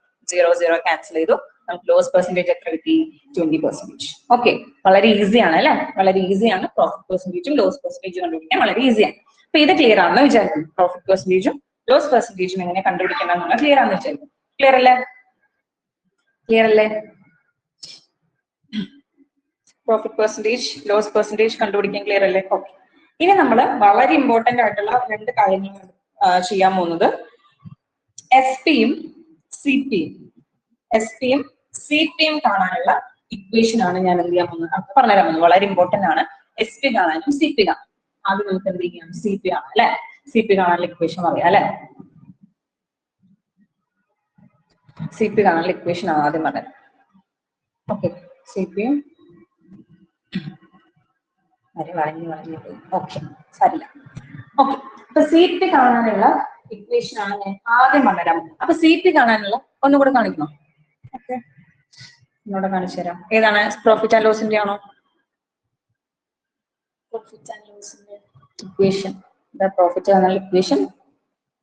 0 ക്യാൻസൽ ചെയ്തു, നമുക്ക് ലോസ് പെർസെന്റേജ് എത്ര കിട്ടി, 20%. ഓക്കെ, വളരെ ഈസിയാണ് അല്ലെ, വളരെ ഈസിയാണ്. പ്രോഫിറ്റ് പെർസെന്റേജും ലോസ് പെർസെന്റേജും കണ്ടുപിടിക്കാൻ വളരെ ഈസിയാണ്. അപ്പൊ ഇത് ക്ലിയർ ആണെന്ന് വിചാരിക്കുന്നു. പ്രോഫിറ്റ് പെർസെന്റേജും ലോസ് പെർസെന്റേജും എങ്ങനെ കണ്ടുപിടിക്കണം എന്നുള്ള ക്ലിയർ ആണെന്ന് വിചാരിക്കുന്നു. ക്ലിയർ അല്ലേ, ക്ലിയർ അല്ലേ? പ്രോഫിറ്റ് പെർസെന്റേജ് ലോസ് പെർസെന്റേജ് കണ്ടുപിടിക്കാൻ ക്ലിയർ അല്ലേ? ഓക്കെ. ഇനി നമ്മൾ വളരെ ഇമ്പോർട്ടന്റ് ആയിട്ടുള്ള 2 കാര്യങ്ങൾ ചെയ്യാൻ പോകുന്നത് എസ് പിയും സി പിയും. എസ് പിയും സി പിയും കാണാനുള്ള ഇക്വേഷൻ ആണ് ഞാൻ എന്ത് ചെയ്യാൻ പോകുന്നത്, അത് പറഞ്ഞുതരാൻ പോകുന്നത്. വളരെ ഇമ്പോർട്ടന്റ് ആണ് എസ് പി കാണാനും സി പി കാണാനും. ആദ്യം നമുക്ക് എന്ത് ചെയ്യാം, സി പി കാണാം അല്ലെ. സി പി കാണാനുള്ള ഇക്വേഷൻ പറയാം അല്ലെ. സി പി കാണാനുള്ള ഇക്വേഷൻ ആണ് ആദ്യം പറഞ്ഞത്. ഓക്കെ, സി പിയും വളഞ്ഞു പോയി. ഓക്കെ, സാരില്ല. ഓക്കെ, അപ്പൊ സി പി കാണാനുള്ള ഇക്വേഷൻ ആണ് ഞാൻ ആദ്യം പറഞ്ഞുതരാം. അപ്പൊ സി പി കാണാനുള്ള ഒന്നുകൂടെ കാണിക്കണോ? ഓക്കെ, ഒന്നുകൂടെ കാണിച്ചു തരാം. ഏതാണ്, പ്രോഫിറ്റ് ആൻഡ് ലോസിന്റെ ആണോ? പ്രോഫിറ്റ് ആൻഡ് ലോസിന്റെ ഇക്വേഷൻ, പ്രോഫിറ്റ് കാണാനുള്ള ഇക്വേഷൻ,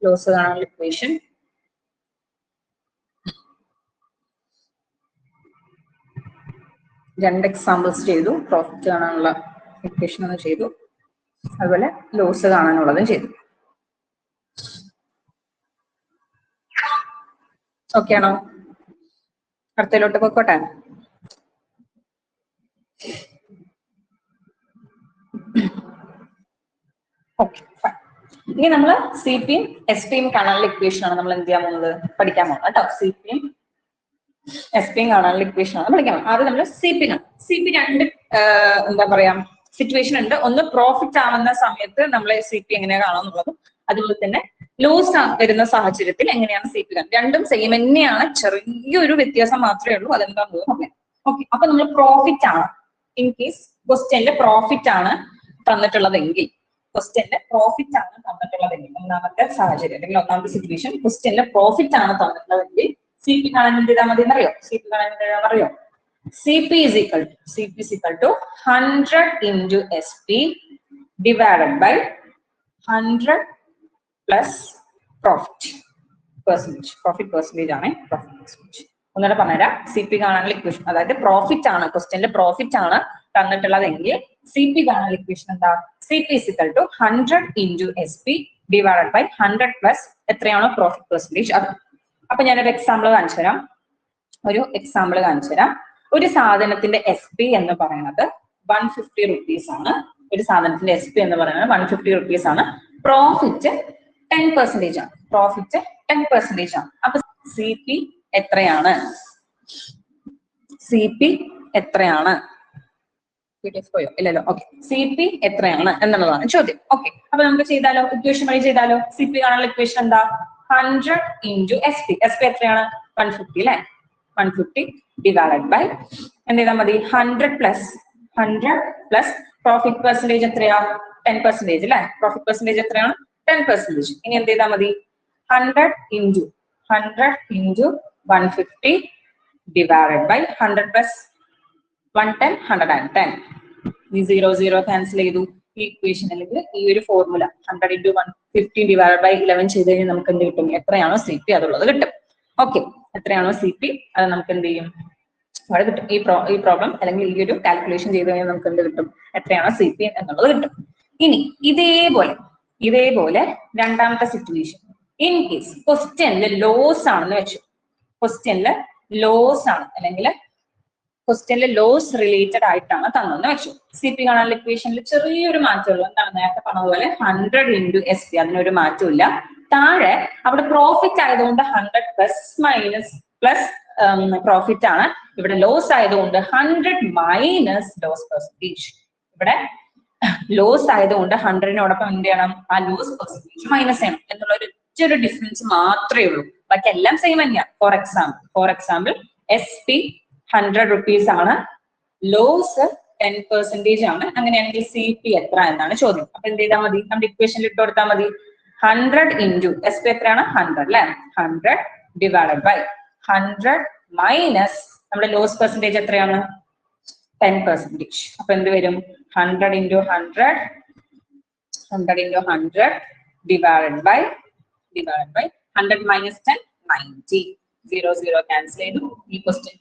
ലോസ് കാണാനുള്ള ഇക്വേഷൻ. രണ്ട് എക്സാമ്പിൾസ് ചെയ്തു. പ്രോഫിറ്റ് കാണാനുള്ള ഇക്വേഷൻ ഒന്ന് ചെയ്തു, അതുപോലെ ലോസ് കാണാനുള്ളതും ചെയ്തു. ഓക്കെ ആണോ? അടുത്തതിലോട്ട് പോയിക്കോട്ടെ. ഓക്കെ, ഇനി നമ്മൾ സി പിയും എസ് പിയും കാണാനുള്ള ഇക്വേഷൻ ആണ് നമ്മൾ എന്ത് ചെയ്യാൻ പോകുന്നത്, പഠിക്കാൻ പോകുന്നത് കേട്ടോ. സി പിയും എസ് പിയും കാണാനുള്ള ഇക്വേഷൻ ആണ് പഠിക്കാൻ പോകുന്നത്. ആദ്യം നമ്മൾ സി പി കാണാം. സി പി രണ്ട് എന്താ പറയാ സിറ്റുവേഷൻ ഉണ്ട്. ഒന്ന് പ്രോഫിറ്റ് ആവുന്ന സമയത്ത് നമ്മൾ സി പി എങ്ങനെയാണ് കാണാന്നുള്ളതും, അതുപോലെ തന്നെ ലോസ് വരുന്ന സാഹചര്യത്തിൽ എങ്ങനെയാണ് സി പി കാണുന്നത്. രണ്ടും സെയിം തന്നെയാണ്, ചെറിയൊരു വ്യത്യാസം മാത്രമേ ഉള്ളൂ. അതെന്താണെന്ന് പറയാം. ഓക്കെ, അപ്പൊ നമ്മൾ പ്രോഫിറ്റ് ആണ്, ഇൻ കേസ് ക്വസ്റ്റ്യനിൽ പ്രോഫിറ്റ് ആണ് തന്നിട്ടുള്ളതെങ്കിൽ, ക്വസ്റ്റ്യനിൽ പ്രോഫിറ്റ് ആണ് തന്നിട്ടുള്ളതെങ്കിൽ, ഒന്നാമത്തെ സാഹചര്യം അല്ലെങ്കിൽ ഒന്നാമത്തെ സിറ്റുവേഷൻ ക്വസ്റ്റ്യനിൽ പ്രോഫിറ്റ് ആണ് തന്നിട്ടുള്ളതെങ്കിൽ സി പി കാണാൻ എന്ത് ചെയ്താൽ മതി എന്നറിയോ? സി പി കാണാൻ എന്ത് ചെയ്താൽ അറിയോ? CP is equal to 100 into SP divided by 100 plus profit percentage. Profit percentage ആണ് profit percentage. ഒന്നുകൂടെ പറഞ്ഞുതരാം. CP കാണാനുള്ള ഇക്വേഷൻ, അതായത് പ്രോഫിറ്റ് ആണ്, ക്വസ്റ്റ്യനിലെ പ്രോഫിറ്റ് ആണ് തന്നിട്ടുള്ളതെങ്കിൽ CP കാണാനുള്ള ഇക്വേഷൻ എന്താ? CP is equal to 100 into SP divided by 100 plus എത്രയാണോ പ്രോഫിറ്റ് പെർസെന്റേജ് അത്. അപ്പൊ ഞാനൊരു എക്സാമ്പിൾ കാണിച്ചു തരാം. ഒരു സാധനത്തിന്റെ എസ് പി എന്ന് പറയുന്നത് 150 rupees ആണ്. ഒരു സാധനത്തിന്റെ എസ് പി എന്ന് പറയുന്നത് 150 rupees ആണ്. പ്രോഫിറ്റ് 10% ആണ്. പ്രോഫിറ്റ് 10% ആണ്. അപ്പൊ സി പി എത്രയാണ്? സി പി എത്രയാണ്? പോയോ? ഇല്ലല്ലോ. ഓക്കെ, സി പി എത്രയാണ് എന്നുള്ളതാണ് ചോദ്യം. ഓക്കെ, അപ്പൊ നമുക്ക് ചെയ്താലോ, ഇക്വേഷൻ വഴി ചെയ്താലോ. സി പി കാണാനുള്ള ഇക്വേഷൻ എന്താ? 100 into SP. SP എത്രയാണ്? 150 അല്ലെ. 150 divided by എന്ത് ചെയ്താൽ മതി? 100 plus പ്രോഫിറ്റ് പെർസെന്റേജ് എത്രയാ? 10% അല്ലെ. പ്രോഫിറ്റ് പെർസെന്റേജ് എത്രയാണ്? 10%. ഇനി എന്ത് ചെയ്താൽ മതി? 100 into 150 divided by 100 plus 110, 110. ഈ 0 ക്യാൻസൽ ചെയ്തു. ഈ ഇക്വേഷൻ അല്ലെങ്കിൽ ഈ ഒരു ഫോർമുല 100 into 150 divided by 11 ചെയ്ത് കഴിഞ്ഞാൽ നമുക്ക് എന്ത് കിട്ടും? എത്രയാണോ സി പി അതുള്ളത് കിട്ടും. ഓക്കെ, എത്രയാണോ സി പി അത് നമുക്ക് എന്ത് ചെയ്യും? അവിടെ കിട്ടും. ഈ പ്രോബ്ലം അല്ലെങ്കിൽ ഈ ഒരു കാൽക്കുലേഷൻ ചെയ്ത് കഴിഞ്ഞാൽ നമുക്ക് എന്ത് കിട്ടും? എത്രയാണോ സി പി എന്നുള്ളത് കിട്ടും. ഇനി ഇതേപോലെ രണ്ടാമത്തെ സിറ്റുവേഷൻ, ഇൻ കേസ് ക്വസ്റ്റ്യനില് ലോസ് ആണെന്ന് വെച്ചു. ക്വസ്റ്റ്യനില് ലോസ് ആണ് അല്ലെങ്കിൽ ക്വസ്റ്റ്യനിൽ ലോസ് റിലേറ്റഡ് ആയിട്ടാണ് തന്നെന്ന് വെച്ചു. സി പി കാണാനുള്ള ഇക്വേഷനിൽ ചെറിയൊരു മാറ്റമുള്ളൂ. എന്താണ് നേരത്തെ പറഞ്ഞതുപോലെ 100 into SP, അതിനൊരു മാറ്റമില്ല. താഴെ അവിടെ പ്രോഫിറ്റ് ആയതുകൊണ്ട് 100 പ്ലസ് മൈനസ് പ്ലസ് പ്രോഫിറ്റ് ആണ്. ഇവിടെ ലോസ് ആയതുകൊണ്ട് 100 മൈനസ് ലോസ് പെർസെന്റേജ്. ഇവിടെ ലോസ് ആയതുകൊണ്ട് 100-നോടൊപ്പം എന്ത് ചെയ്യണം? ആ ലോസ് പെർസെന്റേജ് മൈനസ് ചെയ്യണം എന്നുള്ള ഒരു ഡിഫറൻസ് മാത്രമേ ഉള്ളൂ. ബാക്കി എല്ലാം സെയിം തന്നെയാണ്. ഫോർ എക്സാമ്പിൾ SP 100 rupees ആണ്, ലോസ് 10% ആണ്. അങ്ങനെയാണെങ്കിൽ സി പി എത്ര എന്നാണ് ചോദ്യം. അപ്പൊ എന്ത് ചെയ്താൽ മതി? നമ്മുടെ ഇക്വേഷനിൽ ഇട്ട് കൊടുത്താൽ മതി. 100 into SP എത്രയാണ്? 100 അല്ലെ? 100 ഡിവൈഡഡ് ബൈ 100 മൈനസ് നമ്മുടെ ലോസ് പെർസെന്റേജ് എത്രയാണ്? 10%. അപ്പൊ എന്ത് വരും? 100 into 100 divided by 100 minus 10, 90. 0 cancel ചെയ്തു. ഈ ക്വസ്റ്റ്യൻ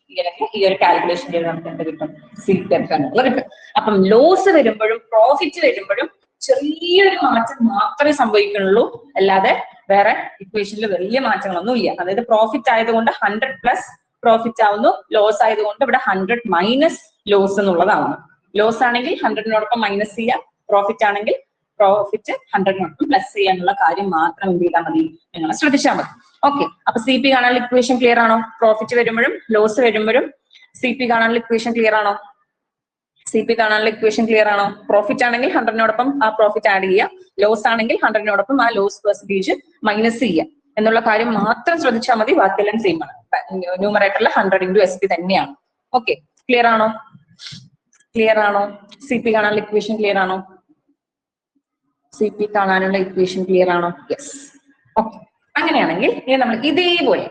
ഈ ഒരു കാൽക്കുലേഷൻ ചെയ്ത് നമുക്ക് എന്ത് കിട്ടും? സി പി എത്ര എന്നുള്ളത് കിട്ടും. അപ്പം ലോസ് വരുമ്പോഴും പ്രോഫിറ്റ് വരുമ്പോഴും ചെറിയൊരു മാറ്റം മാത്രമേ സംഭവിക്കുന്നുള്ളൂ, അല്ലാതെ വേറെ ഇക്വേഷനിൽ വലിയ മാറ്റങ്ങളൊന്നും ഇല്ല. അതായത് പ്രോഫിറ്റ് ആയതുകൊണ്ട് 100 പ്ലസ് പ്രോഫിറ്റ് ആവുന്നു, ലോസ് ആയതുകൊണ്ട് ഇവിടെ 100 മൈനസ് ലോസ് എന്നുള്ളതാവുന്നു. ലോസ് ആണെങ്കിൽ 100-നോടൊപ്പം മൈനസ് ചെയ്യാം, പ്രോഫിറ്റ് ആണെങ്കിൽ പ്രോഫിറ്റ് 100-നോടൊപ്പം പ്ലസ് ചെയ്യാനുള്ള കാര്യം മാത്രം എന്ത് ചെയ്താൽ മതി? നിങ്ങൾ ശ്രദ്ധിച്ചാൽ മതി. ഓക്കെ, അപ്പൊ സി പി കാണാനുള്ള ഇക്വേഷൻ ക്ലിയർ ആണോ? പ്രോഫിറ്റ് വരുമ്പോഴും ലോസ് വരുമ്പോഴും സി പി കാണാനുള്ള ഇക്വേഷൻ ക്ലിയർ ആണോ? പ്രോഫിറ്റ് ആണെങ്കിൽ 100-നോടൊപ്പം ആ പ്രോഫിറ്റ് ആഡ് ചെയ്യുക, ലോസ് ആണെങ്കിൽ 100-നോടൊപ്പം ആ ലോസ് പെർസെന്റേജ് മൈനസ് ചെയ്യുക എന്നുള്ള കാര്യം മാത്രം ശ്രദ്ധിച്ചാൽ മതി. ബാക്കിയെല്ലാം സെയിം ആണ്. ന്യൂമറേറ്ററിൽ 100 into SP തന്നെയാണ്. ഓക്കെ, ക്ലിയർ ആണോ? സി പി കാണാനുള്ള ഇക്വേഷൻ ക്ലിയർ ആണോ? യെസ്. ഓക്കെ, അങ്ങനെയാണെങ്കിൽ ഇനി നമ്മൾ ഇതേപോലെ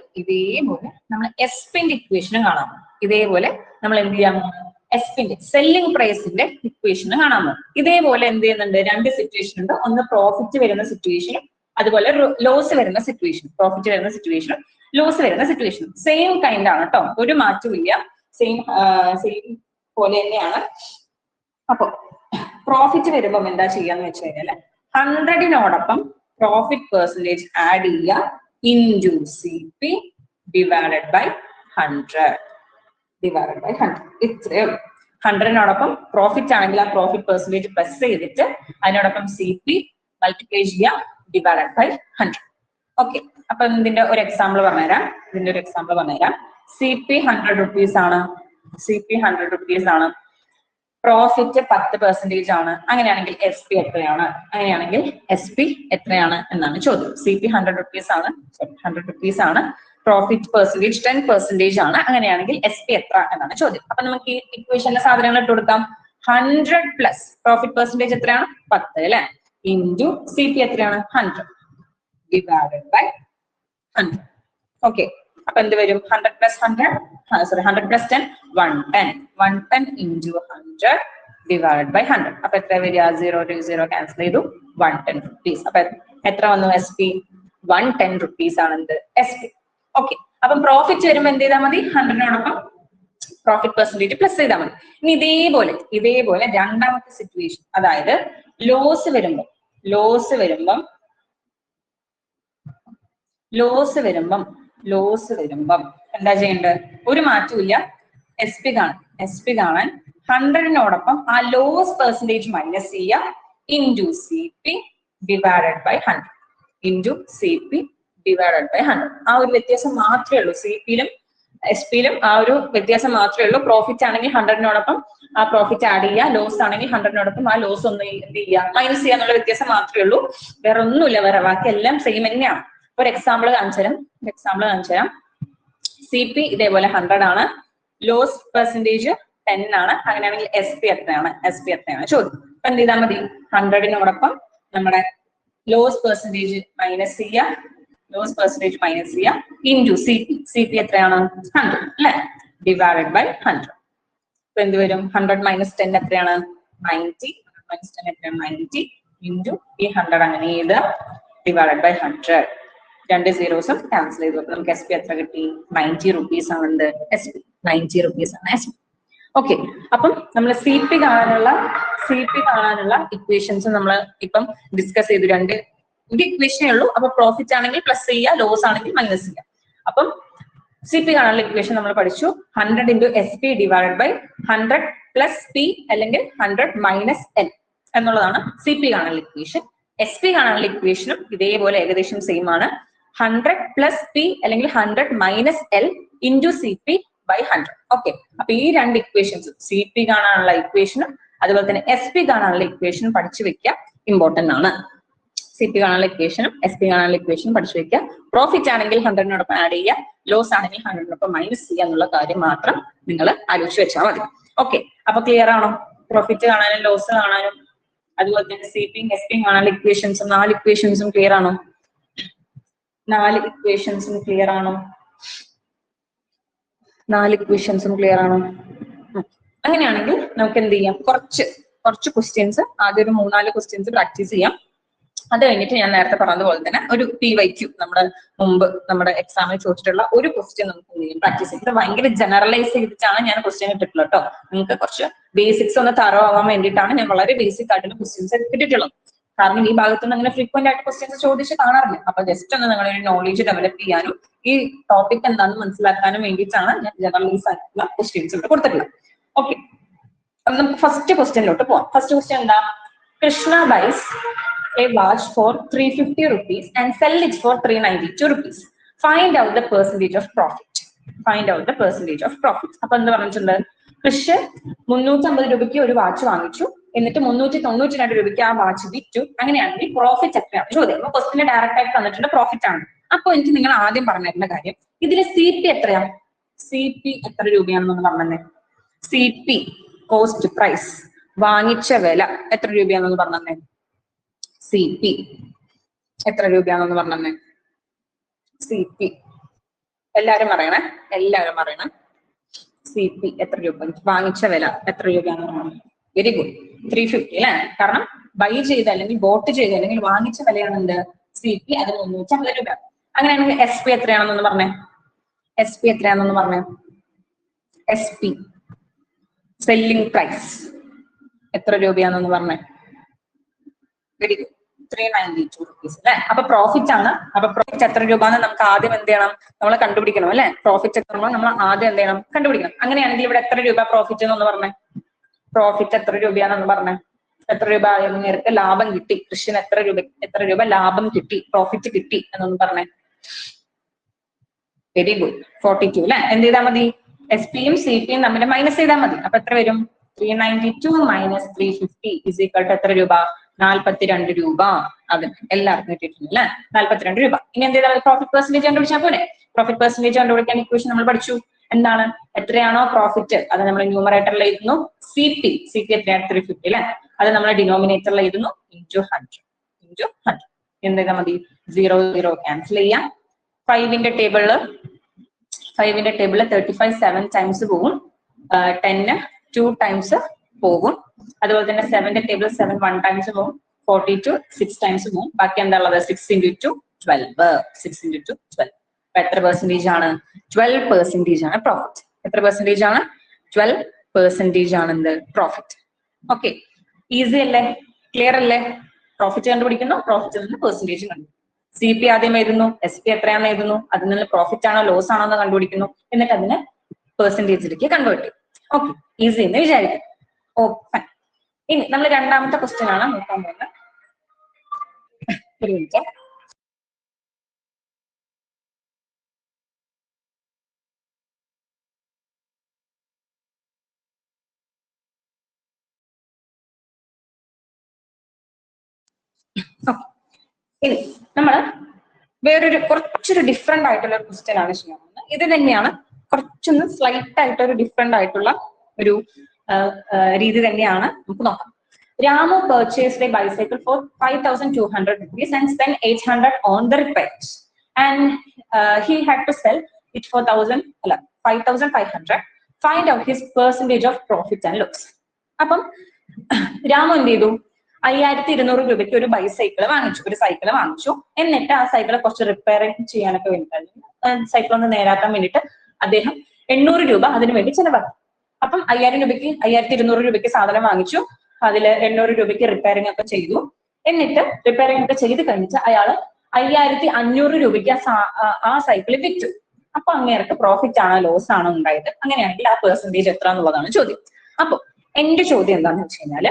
നമ്മൾ എസ്പിന്റെ ഇക്വേഷനും കാണാം. ഇതേപോലെ നമ്മൾ എന്ത് ചെയ്യാൻ പോകുന്നത്? എസ്പിന്റെ സെല്ലിംഗ് പ്രൈസിന്റെ ഇക്വേഷന് കാണാൻ പോകും. ഇതേപോലെ എന്ത് ചെയ്യുന്നുണ്ട്? രണ്ട് സിറ്റുവേഷൻ ഉണ്ട്. ഒന്ന് പ്രോഫിറ്റ് വരുന്ന സിറ്റുവേഷനും അതുപോലെ ലോസ് വരുന്ന സിറ്റുവേഷനും. പ്രോഫിറ്റ് വരുന്ന സിറ്റുവേഷനും ലോസ് വരുന്ന സിറ്റുവേഷനും സെയിം കൈൻഡ് ആണ് കേട്ടോ, ഒരു മാറ്റവും ഇല്ല. സെയിം പോലെ തന്നെയാണ്. അപ്പൊ പ്രോഫിറ്റ് വരുമ്പം എന്താ ചെയ്യാന്ന് വെച്ച് കഴിഞ്ഞാല് 100-നോടൊപ്പം പ്രോഫിറ്റ് പെർസെന്റേജ് ആഡ് ചെയ്യുക into C P divided by 100. ഇത്രയേ ഉള്ളൂ. 100-നോടൊപ്പം പ്രോഫിറ്റ് ആണെങ്കിൽ ആ പ്രോഫിറ്റ് പെർസെന്റേജ് പ്ലസ് ചെയ്തിട്ട് അതിനോടൊപ്പം സി പി മൾട്ടിപ്ലൈ ചെയ്യുക ഡിവൈഡഡ് ബൈ 100. ഓക്കെ, അപ്പൊ ഇതിന്റെ ഒരു എക്സാമ്പിൾ പറഞ്ഞുതരാം. സി പി 100 rupees ആണ്. പ്രോഫിറ്റ് 10% ആണ്. അങ്ങനെയാണെങ്കിൽ എസ് പി എത്രയാണ്? എന്നാണ് ചോദ്യം. സി പി 100 rupees ആണ്, പ്രോഫിറ്റ് പെർസെന്റേജ് 10% ആണ്. അങ്ങനെയാണെങ്കിൽ എസ് പി എത്ര എന്നാണ് ചോദ്യം. അപ്പൊ നമുക്ക് ഈ ഇക്വേഷന്റെ സാധനങ്ങൾ ഇട്ട് കൊടുക്കാം. 100 പ്ലസ് പ്രോഫിറ്റ് പെർസെന്റേജ് എത്രയാണ്? 10 അല്ലെ? ഇൻറ്റു സി പി എത്രയാണ്? 100 ഡിവൈഡഡ് ബൈ 100. ഓക്കെ, അപ്പൊ എന്ത് വരും? 100 plus 10 110 into 100 divided by 100. അപ്പൊ എത്ര വരിക? 0 ക്യാൻസൽ ചെയ്തു. 110 rupees. അപ്പൊ എത്ര വന്നു? എസ് പി 110 rupees ആണ് എന്ത്? S P. ഓക്കെ, അപ്പം പ്രോഫിറ്റ് വരുമ്പോൾ എന്ത് ചെയ്താൽ മതി? 100-നോടൊപ്പം പ്രോഫിറ്റ് പെർസെന്റേജ് പ്ലസ് ചെയ്താൽ മതി. ഇനി ഇതേപോലെ രണ്ടാമത്തെ സിറ്റുവേഷൻ, അതായത് ലോസ് വരുമ്പം എന്താ ചെയ്യേണ്ടത്? ഒരു മാറ്റവും ഇല്ല. എസ് പി കാണാൻ 100-നോടൊപ്പം ആ ലോസ് പെർസെന്റേജ് മൈനസ് ചെയ്യുക into C P divided by 100. ആ ഒരു വ്യത്യാസം മാത്രമേ ഉള്ളൂ. സി പിയിലും എസ് പിയിലും ആ ഒരു വ്യത്യാസം മാത്രമേ ഉള്ളൂ. പ്രോഫിറ്റ് ആണെങ്കിൽ 100-നോടൊപ്പം ആ പ്രോഫിറ്റ് ആഡ് ചെയ്യുക, ലോസ് ആണെങ്കിൽ 100-നോടൊപ്പം ആ ലോസ് ഒന്ന് എന്ത് ചെയ്യുക? മൈനസ് ചെയ്യുക എന്നുള്ള വ്യത്യാസം മാത്രമേ ഉള്ളൂ. വേറെ ഒന്നുമില്ല. ബാക്കി എല്ലാം സെയിം തന്നെയാണ്. ഒരു എക്സാമ്പിൾ കാണിച്ചു തരാം. സി പി ഇതേപോലെ 100 ആണ്, ലോസ് പെർസെന്റേജ് 10 ആണ്. അങ്ങനെയാണെങ്കിൽ എസ് പി എത്രയാണ് ചോദ്യം. അപ്പൊ എന്ത് ചെയ്താൽ മതി? 100-നോടൊപ്പം നമ്മുടെ ലോസ് പെർസെന്റേജ് മൈനസ് ചെയ്യുക ലോസ് പെർസെന്റേജ് മൈനസ് ചെയ്യാം ഇൻറ്റു സി പി എത്രയാണ് 100 അല്ലെ ഡിവൈഡഡ് ബൈ 100. അപ്പൊ എന്ത് വരും 100 മൈനസ് 10 എത്രയാണ് 90 മൈനസ് 10 എത്രയാണ് 90 ഇൻറ്റു ഈ 100 അങ്ങനെ ചെയ്ത് ഡിവൈഡഡ് ബൈ 100. രണ്ട് സീറോസും ക്യാൻസൽ ചെയ്തു. അപ്പൊ നമുക്ക് എസ് പി എത്ര കിട്ടി 90 റുപ്പീസ് ആണ് എന്ത് എസ് പി 90 റുപ്പീസ് ആണ് എസ് പി. ഓക്കെ, അപ്പം നമ്മൾ സി പി കാണാനുള്ള ഇക്വേഷൻസ് നമ്മൾ ഇപ്പം ഡിസ്കസ് ചെയ്തു. രണ്ട് ഇക്വേഷനേ ഉള്ളൂ. അപ്പൊ പ്രോഫിറ്റ് ആണെങ്കിൽ പ്ലസ് ചെയ്യുക, ലോസ് ആണെങ്കിൽ മൈനസ് ചെയ്യുക. അപ്പം സി പി കാണാനുള്ള ഇക്വേഷൻ നമ്മൾ പഠിച്ചു 100 into S P divided by 100 plus P അല്ലെങ്കിൽ 100 മൈനസ് എൽ എന്നുള്ളതാണ് സി പി കാണാനുള്ള ഇക്വേഷൻ. എസ് പി കാണാനുള്ള ഇക്വേഷനും ഇതേപോലെ ഏകദേശം സെയിം ആണ്. 100 പ്ലസ് പി അല്ലെങ്കിൽ 100 minus L into C P by 100. Okay, അപ്പൊ ഈ രണ്ട് ഇക്വേഷൻസ് സി പി കാണാനുള്ള ഇക്വേഷനും അതുപോലെ തന്നെ എസ് പി കാണാനുള്ള ഇക്വേഷനും പഠിച്ചു വെക്കുക, ഇമ്പോർട്ടന്റ് ആണ്. സി പി കാണാനുള്ള ഇക്വേഷനും എസ് പി കാണാനുള്ള ഇക്വേഷനും പഠിച്ചു വെക്കുക. പ്രോഫിറ്റ് ആണെങ്കിൽ 100-നോടൊപ്പം ആഡ് ചെയ്യുക, ലോസ് ആണെങ്കിൽ 100-നോടൊപ്പം മൈനസ് ചെയ്യുക എന്നുള്ള കാര്യം മാത്രം നിങ്ങൾ ആലോചിച്ച് വെച്ചാൽ മതി. ഓക്കെ, അപ്പൊ ക്ലിയർ ആണോ? പ്രോഫിറ്റ് കാണാനും ലോസ് കാണാനും അതുപോലെ തന്നെ സി പി എസ് പി കാണാനുള്ള ഇക്വേഷൻസും 4 ഇക്വേഷൻസും ക്ലിയർ ആണോ? 4 ഇക്വേഷൻസും ക്ലിയർ ആണോ? 4 ഇക്വേഷൻസും ക്ലിയർ ആണോ? അങ്ങനെയാണെങ്കിൽ നമുക്ക് എന്ത് ചെയ്യാം, കുറച്ച് ക്വസ്റ്റ്യൻസ് ആദ്യം ഒരു 3-4 ക്വസ്റ്റ്യൻസ് പ്രാക്ടീസ് ചെയ്യാം. അത് കഴിഞ്ഞിട്ട് ഞാൻ നേരത്തെ പറഞ്ഞതുപോലെ തന്നെ ഒരു PYQ നമ്മുടെ മുമ്പ് നമ്മുടെ എക്സാമിൽ ചോദിച്ചിട്ടുള്ള ഒരു ക്വസ്റ്റ്യൻ നമുക്ക് എന്ത് ചെയ്യാം പ്രാക്ടീസ് ചെയ്യും. ഇത് ഭയങ്കര ജനറലൈസ് ചെയ്തിട്ടാണ് ഞാൻ ക്വസ്റ്റ്യൻ ഇട്ടിട്ടുള്ളത് കേട്ടോ. നിങ്ങൾക്ക് കുറച്ച് ബേസിക്സ് ഒന്ന് തറോ ആവാൻ വേണ്ടിയിട്ടാണ് ഞാൻ വളരെ ബേസിക് ആയിട്ടുള്ള ക്വസ്റ്റ്യൻസ് ഇട്ടിട്ടുള്ളത്. കാരണം ഈ ഭാഗത്തുനിന്ന് അങ്ങനെ ഫ്രീക്വന്റ് ആയിട്ട് ക്വസ്റ്റ്യൻസ് ചോദിച്ച് കാണാറില്ല. അപ്പൊ ജസ്റ്റ് ഒന്ന് നിങ്ങളുടെ ഒരു നോളേജ് ഡെവലപ്പ് ചെയ്യാനും ഈ ടോപ്പിക് എന്താണെന്ന് മനസ്സിലാക്കാനും വേണ്ടിയിട്ടാണ് ഞാൻ ജനറലൈസ് ആയിട്ടുള്ള ക്വസ്റ്റ്യൻസ് ഇവിടെ കൊടുത്തിട്ടുള്ളത്. ഓക്കെ, അപ്പൊ നമുക്ക് ഫസ്റ്റ് ക്വസ്റ്റ്യനിലോട്ട് പോവാം. ഫസ്റ്റ് ക്വസ്റ്റ്യൻ എന്താ? കൃഷ്ണ ബൈസ് a watch for 350 rupees and sell it for 392 rupees. Find out the percentage of profit. Find out the percentage of profit. അപ്പൊ എന്താ പറഞ്ഞിട്ടുണ്ട്? കൃഷ് 350 രൂപയ്ക്ക് ഒരു വാച്ച് വാങ്ങിച്ചു, എന്നിട്ട് 392 രൂപയ്ക്ക് ആ വാച്ച് വിറ്റു. അങ്ങനെയാണെങ്കിൽ പ്രോഫിറ്റ് എത്രയാണ് ചോദ്യം. അപ്പൊ ക്വസ്റ്റിന് ഡയറക്റ്റ് ആയിട്ട് തന്നിട്ടുണ്ട് പ്രോഫിറ്റ് ആണ്. അപ്പൊ എനിക്ക് നിങ്ങൾ ആദ്യം പറഞ്ഞിരുന്ന കാര്യം, ഇതിൽ സി പി എത്രയാണ്? സി പി എത്ര രൂപയാണെന്നൊന്ന് പറഞ്ഞേ. സി പി കോസ്റ്റ് പ്രൈസ്, വാങ്ങിച്ച വില എത്ര രൂപയാണെന്ന് പറഞ്ഞേ. സി പി എത്ര രൂപയാണെന്ന് പറഞ്ഞേ. സി പി എല്ലാരും പറയണേ. സി പി എത്ര രൂപ, വാങ്ങിച്ച വില എത്ര രൂപയാണെന്ന് പറഞ്ഞത്. വെരി ഗുഡ്, 350 അല്ലെ. കാരണം ബൈ ചെയ്ത അല്ലെങ്കിൽ ബോട്ട് ചെയ്ത അല്ലെങ്കിൽ വാങ്ങിച്ച വിലയാണ് എന്ത് സി പി, അതിന് 350 രൂപ. അങ്ങനെയാണെങ്കിൽ എസ് പി എത്രയാണെന്നൊന്ന് പറഞ്ഞേ. എസ് പി എത്രയാണെന്നൊന്ന് പറഞ്ഞേ. എസ് പി സെല്ലിംഗ് പ്രൈസ് എത്ര രൂപയാണെന്നൊന്ന് പറഞ്ഞേ. വെരി ഗുഡ്, 392 rupees അല്ലെ. അപ്പൊ പ്രോഫിറ്റ് ആണ്. അപ്പൊ പ്രോഫിറ്റ് എത്ര രൂപ എന്ന് നമുക്ക് ആദ്യം എന്ത് ചെയ്യണം, നമ്മൾ കണ്ടുപിടിക്കണം അല്ലെ. പ്രോഫിറ്റ് എത്ര രൂപ നമ്മൾ ആദ്യം എന്ത് ചെയ്യണം, കണ്ടുപിടിക്കണം. അങ്ങനെയാണെങ്കിൽ ഇവിടെ എത്ര രൂപ പ്രോഫിറ്റ് എന്നൊന്ന് പറഞ്ഞേ. പ്രോഫിറ്റ് എത്ര രൂപയാണെന്ന് പറഞ്ഞേ. എത്ര രൂപ നേരത്തെ ലാഭം കിട്ടി, കൃഷിന് എത്ര രൂപ ലാഭം കിട്ടി, പ്രോഫിറ്റ് കിട്ടി എന്നൊന്ന് പറഞ്ഞേ. വെരി ഗുഡ്, 42 അല്ലെ. എന്ത് ചെയ്താൽ മതി, എസ് പിയും സി പിയും തമ്മിൽ മൈനസ് ചെയ്താൽ മതി. അപ്പൊ എത്ര വരും? 392 മൈനസ് 350 ഇസ് ഈക്വൽ ടു എത്ര രൂപ? 42 രൂപ. അത് എല്ലാവർക്കും കിട്ടിയിട്ടുണ്ട് അല്ലെ, 42 രൂപ. ഇനി എന്ത് ചെയ്താൽ പ്രോഫിറ്റ് പെർസെന്റേജ് കണ്ടുപിടിച്ചാൽ പോലെ. പ്രോഫിറ്റ് പെർസെന്റേജ് കണ്ടുപിടിക്കാൻ ഇക്വേഷൻ നമ്മൾ പഠിച്ചു. എന്താണ്? എത്രയാണോ പ്രോഫിറ്റ് അത് നമ്മൾ ന്യൂമറേറ്ററിൽ എഴുതുന്നു. സി പി എത്രയാണ്? 350 അല്ലെ. അത് നമ്മൾ ഡിനോമിനേറ്ററിൽ എഴുതുന്നു ഇൻറ്റു 100. എന്ത് ചെയ്താൽ മതി? 0 0 ക്യാൻസൽ ചെയ്യാം. 5ന്റെ ടേബിളില് 35 7 ടൈംസ് പോകും. 10 2 ടൈംസ് പോകും. അതുപോലെ തന്നെ 7ന്റെ ടേബിൾ 7 1 ടൈംസ് പോകും. 42 6 ടൈംസ് പോകും. ബാക്കി എന്താ ഉള്ളത്? 6 × 12. 6 × 12. അപ്പൊ എത്ര പെർസെന്റേജ് ആണ്? 12% ആണ് പ്രോഫിറ്റ്. എത്ര പെർസെന്റേജ് ആണ്? 12% ആണ് എന്ത് പ്രോഫിറ്റ്. ഓക്കെ, ഈസി അല്ലേ? ക്ലിയർ അല്ലേ? പ്രോഫിറ്റ് കണ്ടുപിടിക്കുന്നു, പ്രോഫിറ്റിൽ നിന്ന് പെർസെന്റേജ് കണ്ടുപിടിക്കുന്നു. സി പി ആദ്യം എഴുതുന്നു, എസ് പി എത്രയാണെന്ന് എഴുതുന്നു, അതിൽ നിന്ന് പ്രോഫിറ്റ് ആണോ ലോസ് ആണോ എന്ന് കണ്ടുപിടിക്കുന്നു, എന്നിട്ട് അതിന് പെർസെന്റേജിലേക്ക് കൺവേർട്ട് ചെയ്യും. ഓക്കെ, ഈസി എന്ന് വിചാരിക്കും. ഓക്കെ, ഇനി നമ്മൾ രണ്ടാമത്തെ ക്വസ്റ്റ്യൻ ആണ് നോക്കാൻ പോകുന്നത്. ഒരു മിനിറ്റ്. ഇനി നമ്മൾ കുറച്ചൊരു ഡിഫറെന്റ് ആയിട്ടുള്ള ഒരു ക്വസ്റ്റ്യൻ ആണ് ചെയ്യാൻ പോകുന്നത്. ഇത് തന്നെയാണ് കുറച്ചൊന്ന് സ്ലൈറ്റ് ആയിട്ടൊരു ഡിഫറെന്റ് ആയിട്ടുള്ള ഒരു രീതി തന്നെയാണ്. നമുക്ക് നോക്കാം. Ramu purchased a bicycle for 5,200 rupees and spent 800 on the repairs. and he had to sell it for 5,500. Find out his percentage of profit and loss. അപ്പം രാമു എന്ത് ചെയ്തു? 5,200 രൂപയ്ക്ക് ഒരു ബൈസൈക്കിൾ വാങ്ങിച്ചു, ഒരു സൈക്കിൾ വാങ്ങിച്ചു. എന്നിട്ട് ആ സൈക്കിളെ കുറച്ച് റിപ്പയറിംഗ് ചെയ്യാനൊക്കെ വേണ്ടിയിട്ട്, സൈക്കിൾ ഒന്ന് നേരാക്കാൻ വേണ്ടിയിട്ട് അദ്ദേഹം 800 രൂപ അതിനു വേണ്ടി ചെലവാക്കി. അപ്പം 5,200 രൂപയ്ക്ക് സാധനം വാങ്ങിച്ചു, അതിൽ 800 രൂപയ്ക്ക് റിപ്പയറിംഗ് ഒക്കെ ചെയ്തു. എന്നിട്ട് റിപ്പയറിംഗ് ഒക്കെ ചെയ്ത് കഴിഞ്ഞിട്ട് അയാള് 5,500 രൂപയ്ക്ക് ആ സൈക്കിൾ വിറ്റു. അപ്പൊ അങ്ങേർക്ക് പ്രോഫിറ്റ് ആണോ ലോസ് ആണോ ഉണ്ടായത്? അങ്ങനെയാണെങ്കിൽ ആ പെർസെന്റേജ് എത്ര എന്നുള്ളതാണ് ചോദ്യം. അപ്പൊ എന്റെ ചോദ്യം എന്താണെന്ന് വെച്ച് കഴിഞ്ഞാല്,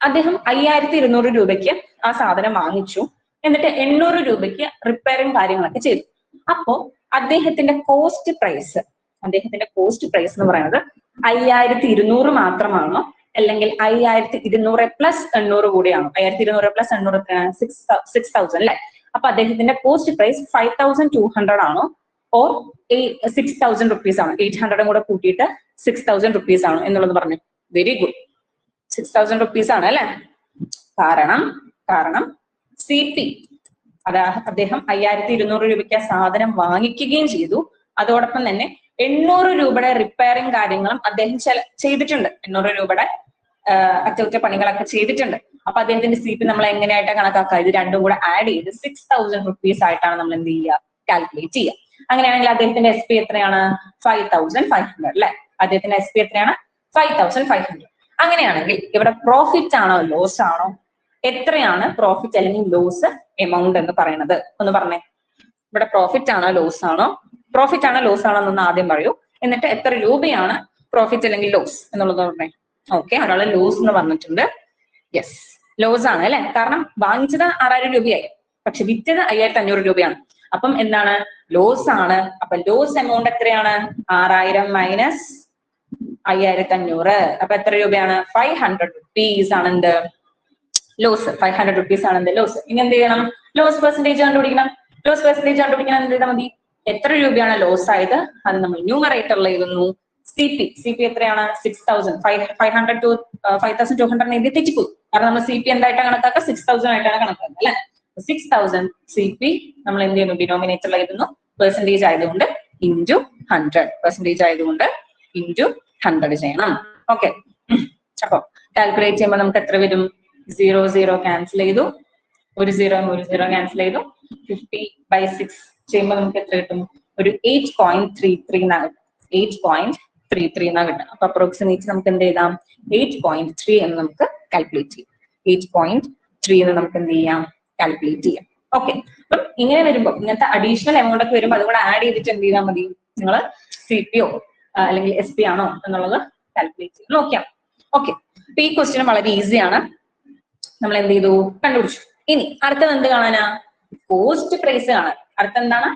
അദ്ദേഹം 5,200 രൂപയ്ക്ക് ആ സാധനം വാങ്ങിച്ചു, എന്നിട്ട് 800 രൂപയ്ക്ക് റിപ്പയറിംഗ് കാര്യങ്ങളൊക്കെ ചെയ്തു. അപ്പോ അദ്ദേഹത്തിന്റെ കോസ്റ്റ് പ്രൈസ് എന്ന് പറയുന്നത് 5,200 മാത്രമാണോ, അല്ലെങ്കിൽ 5,200 പ്ലസ് 800 കൂടിയാണോ? 5,200 പ്ലസ് 800 എത്രയാണ്? 6,000 അല്ലെ? അപ്പൊ അദ്ദേഹത്തിന്റെ കോസ്റ്റ് പ്രൈസ് 5,200 ആണോ, ഓർ 6,000 റുപ്പീസ് ആണോ? 800 കൂടെ കൂട്ടിയിട്ട് 6,000 റുപ്പീസ് ആണോ എന്നുള്ളത് പറഞ്ഞു. വെരി ഗുഡ്, 6,000 റുപ്പീസ് ആണ് അല്ലെ? കാരണം CP അദ്ദേഹം 5,200 രൂപയ്ക്ക് സാധനം വാങ്ങിക്കുകയും ചെയ്തു, അതോടൊപ്പം തന്നെ 800 രൂപയുടെ റിപ്പയറിംഗ് കാര്യങ്ങളും അദ്ദേഹം ചെയ്തിട്ടുണ്ട്. 800 രൂപയുടെ അറ്റകുറ്റപ്പണികളൊക്കെ ചെയ്തിട്ടുണ്ട്. അപ്പൊ അദ്ദേഹത്തിന്റെ CP നമ്മൾ എങ്ങനെയായിട്ടാണ് കണക്കാക്കുക? ഇത് രണ്ടും കൂടെ ആഡ് ചെയ്ത് 6,000 റുപ്പീസ് ആയിട്ടാണ് നമ്മൾ എന്ത് ചെയ്യുക? കാൽക്കുലേറ്റ് ചെയ്യുക. അങ്ങനെയാണെങ്കിൽ അദ്ദേഹത്തിന്റെ SP എത്രയാണ്? 5,500 അല്ലെ? അദ്ദേഹത്തിന്റെ SP എത്രയാണ്? 5,500. അങ്ങനെയാണെങ്കിൽ ഇവിടെ പ്രോഫിറ്റ് ആണോ ലോസ് ആണോ? എത്രയാണ് പ്രോഫിറ്റ് അല്ലെങ്കിൽ ലോസ് എമൗണ്ട് എന്ന് പറയുന്നത്? ഒന്ന് പറഞ്ഞേ. ഇവിടെ പ്രോഫിറ്റ് ആണോ ലോസ് ആണോ? പ്രോഫിറ്റ് ആണോ ലോസ് ആണോ എന്നൊന്ന് ആദ്യം പറയൂ. എന്നിട്ട് എത്ര രൂപയാണ് പ്രോഫിറ്റ് അല്ലെങ്കിൽ ലോസ് എന്നുള്ളത് പറഞ്ഞേ. ഓക്കെ, ഒരാള് ലോസ് എന്ന് പറഞ്ഞിട്ടുണ്ട്. യെസ്, ലോസ് ആണ് അല്ലെ? കാരണം വാങ്ങിച്ചത് 6,000 രൂപയായി, പക്ഷെ വിറ്റത് 5,500 രൂപയാണ്. അപ്പം എന്താണ്? ലോസ് ആണ്. അപ്പൊ ലോസ് എമൗണ്ട് എത്രയാണ്? 6,000 മൈനസ് 5,500. അപ്പൊ എത്ര രൂപയാണ്? 500 റുപ്പീസ് ആണ് എന്ത്? ലോസ്. 500 റുപ്പീസ് ആണ് എന്ത്? ലോസ്. ഇനി എന്ത് ചെയ്യണം? ലോസ് പെർസെന്റേജ് കണ്ടുപിടിക്കണം. എന്ത് ചെയ്താൽ മതി? എത്ര രൂപയാണ് ലോസ് ആയത് അത് നമ്മൾ ന്യൂമറേറ്ററിൽ എഴുതുന്നു. CP എത്രയാണ്? 6,000. 500 to 5,200 എഴുതി തെറ്റിപ്പോയി. കാരണം നമ്മൾ CP എന്തായിട്ടാണ് കണക്കാക്കുക? 6,000 ആയിട്ടാണ് കണക്കാക്കുക അല്ലെ? 6,000 CP നമ്മൾ എന്ത് ചെയ്യുന്നു? ഡിനോമിനേറ്ററിൽ എഴുതുന്നു. പെർസെന്റേജ് ആയതുകൊണ്ട് ഇൻറ്റു 100. പെർസെന്റേജ് ആയതുകൊണ്ട് ഇൻറ്റു 100 ചെയ്യണം. ഓക്കെ, അപ്പൊ കാൽക്കുലേറ്റ് ചെയ്യുമ്പോൾ നമുക്ക് എത്ര വരും? 0 ക്യാൻസൽ ചെയ്തു, ഒരു 0 ക്യാൻസൽ ചെയ്തു. 50/6 ചെയ്യുമ്പോൾ നമുക്ക് എത്ര കിട്ടും? ഒരു 8.33 എന്നാ കിട്ടും. 8.33 എന്നാ കിട്ടും. അപ്പൊ അപ്രോക്സിമേറ്റ് നമുക്ക് എന്ത് ചെയ്താം? 8.3 എന്ന് നമുക്ക് കാൽക്കുലേറ്റ് ചെയ്യാം. 8.3 എന്ന് നമുക്ക് എന്ത് ചെയ്യാം? കാൽക്കുലേറ്റ് ചെയ്യാം. ഓക്കെ, അപ്പം ഇങ്ങനെ വരുമ്പോൾ, ഇങ്ങനത്തെ അഡീഷണൽ എമൗണ്ട് ഒക്കെ വരുമ്പോൾ അതുകൂടെ ആഡ് ചെയ്തിട്ട് എന്ത് ചെയ്താൽ മതി? നിങ്ങൾ CPയോ അല്ലെങ്കിൽ SP ആണോ എന്നുള്ളത് കാൽക്കുലേറ്റ് ചെയ്ത് നോക്കിയാൽ. ഓക്കെ, അപ്പൊ ഈ ക്വസ്റ്റ്യൻ വളരെ ഈസിയാണ്. നമ്മൾ എന്ത് ചെയ്തു? കണ്ടുപിടിച്ചു. ഇനി അടുത്തത് എന്ത് കാണാനാ? കോസ്റ്റ് പ്രൈസ് കാണാൻ. അടുത്തെന്താണ്?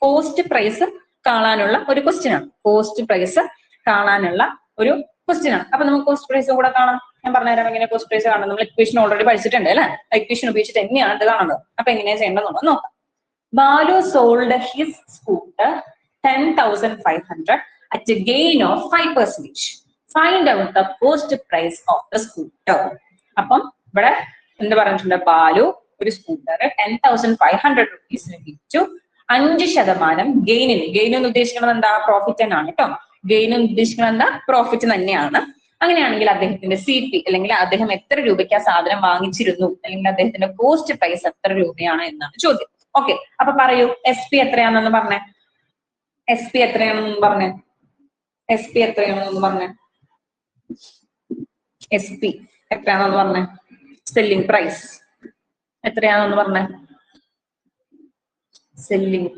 കോസ്റ്റ് പ്രൈസ് കാണാനുള്ള ഒരു ക്വസ്റ്റ്യൻ ആണ്. കോസ്റ്റ് പ്രൈസ് കാണാനുള്ള ഒരു ക്വസ്റ്റ്യൻ ആണ്. അപ്പൊ നമുക്ക് കോസ്റ്റ് പ്രൈസ് കൂടെ കാണാം. ഞാൻ പറഞ്ഞുതരാം എങ്ങനെ കോസ്റ്റ് പ്രൈസ് കാണാം. നമ്മൾ ഇക്വേഷൻ ഓൾറെഡി പഠിച്ചിട്ടുണ്ട് അല്ലെ? ഇക്വേഷൻ ഉപയോഗിച്ചിട്ട് തന്നെയാണ് ഇത് കാണുന്നത്. അപ്പൊ എങ്ങനെയാ ചെയ്യേണ്ടതെന്നുള്ളത് നോക്കാം. Balu sold his scooter 10,500 at a gain of 5%. Find out the cost price of the scooter. അപ്പം ഇവിടെ എന്ത് പറഞ്ഞിട്ടുണ്ട്? ബാലു ഒരു സ്കൂട്ടർ 10,500 റുപ്പീസിന് വിറ്റു. 5% ഗെയിനിന്. ഗെയിൻ എന്ന് ഉദ്ദേശിക്കുന്നത് എന്താ? പ്രോഫിറ്റ് തന്നെയാണ് കേട്ടോ. ഗെയിൻ എന്ന് ഉദ്ദേശിക്കുന്നത് എന്താ? പ്രോഫിറ്റ് തന്നെയാണ്. അങ്ങനെയാണെങ്കിൽ അദ്ദേഹത്തിന്റെ CP അല്ലെങ്കിൽ അദ്ദേഹം എത്ര രൂപയ്ക്ക് ആ സാധനം വാങ്ങിച്ചിരുന്നു, അല്ലെങ്കിൽ അദ്ദേഹത്തിന്റെ കോസ്റ്റ് പ്രൈസ് എത്ര രൂപയാണ് എന്നാണ് ചോദ്യം. ഓക്കെ, അപ്പൊ പറയൂ, SP എത്രയാണെന്ന് പറഞ്ഞേ. SP എത്രയാണെന്ന് പറഞ്ഞേ. SP എത്രയാണെന്ന് പറഞ്ഞേ. SP എത്രയാണെന്ന് പറഞ്ഞേ. സെല്ലിംഗ് പ്രൈസ് എത്രയാണെന്ന് പറഞ്ഞേ. സെല്ലിംഗ്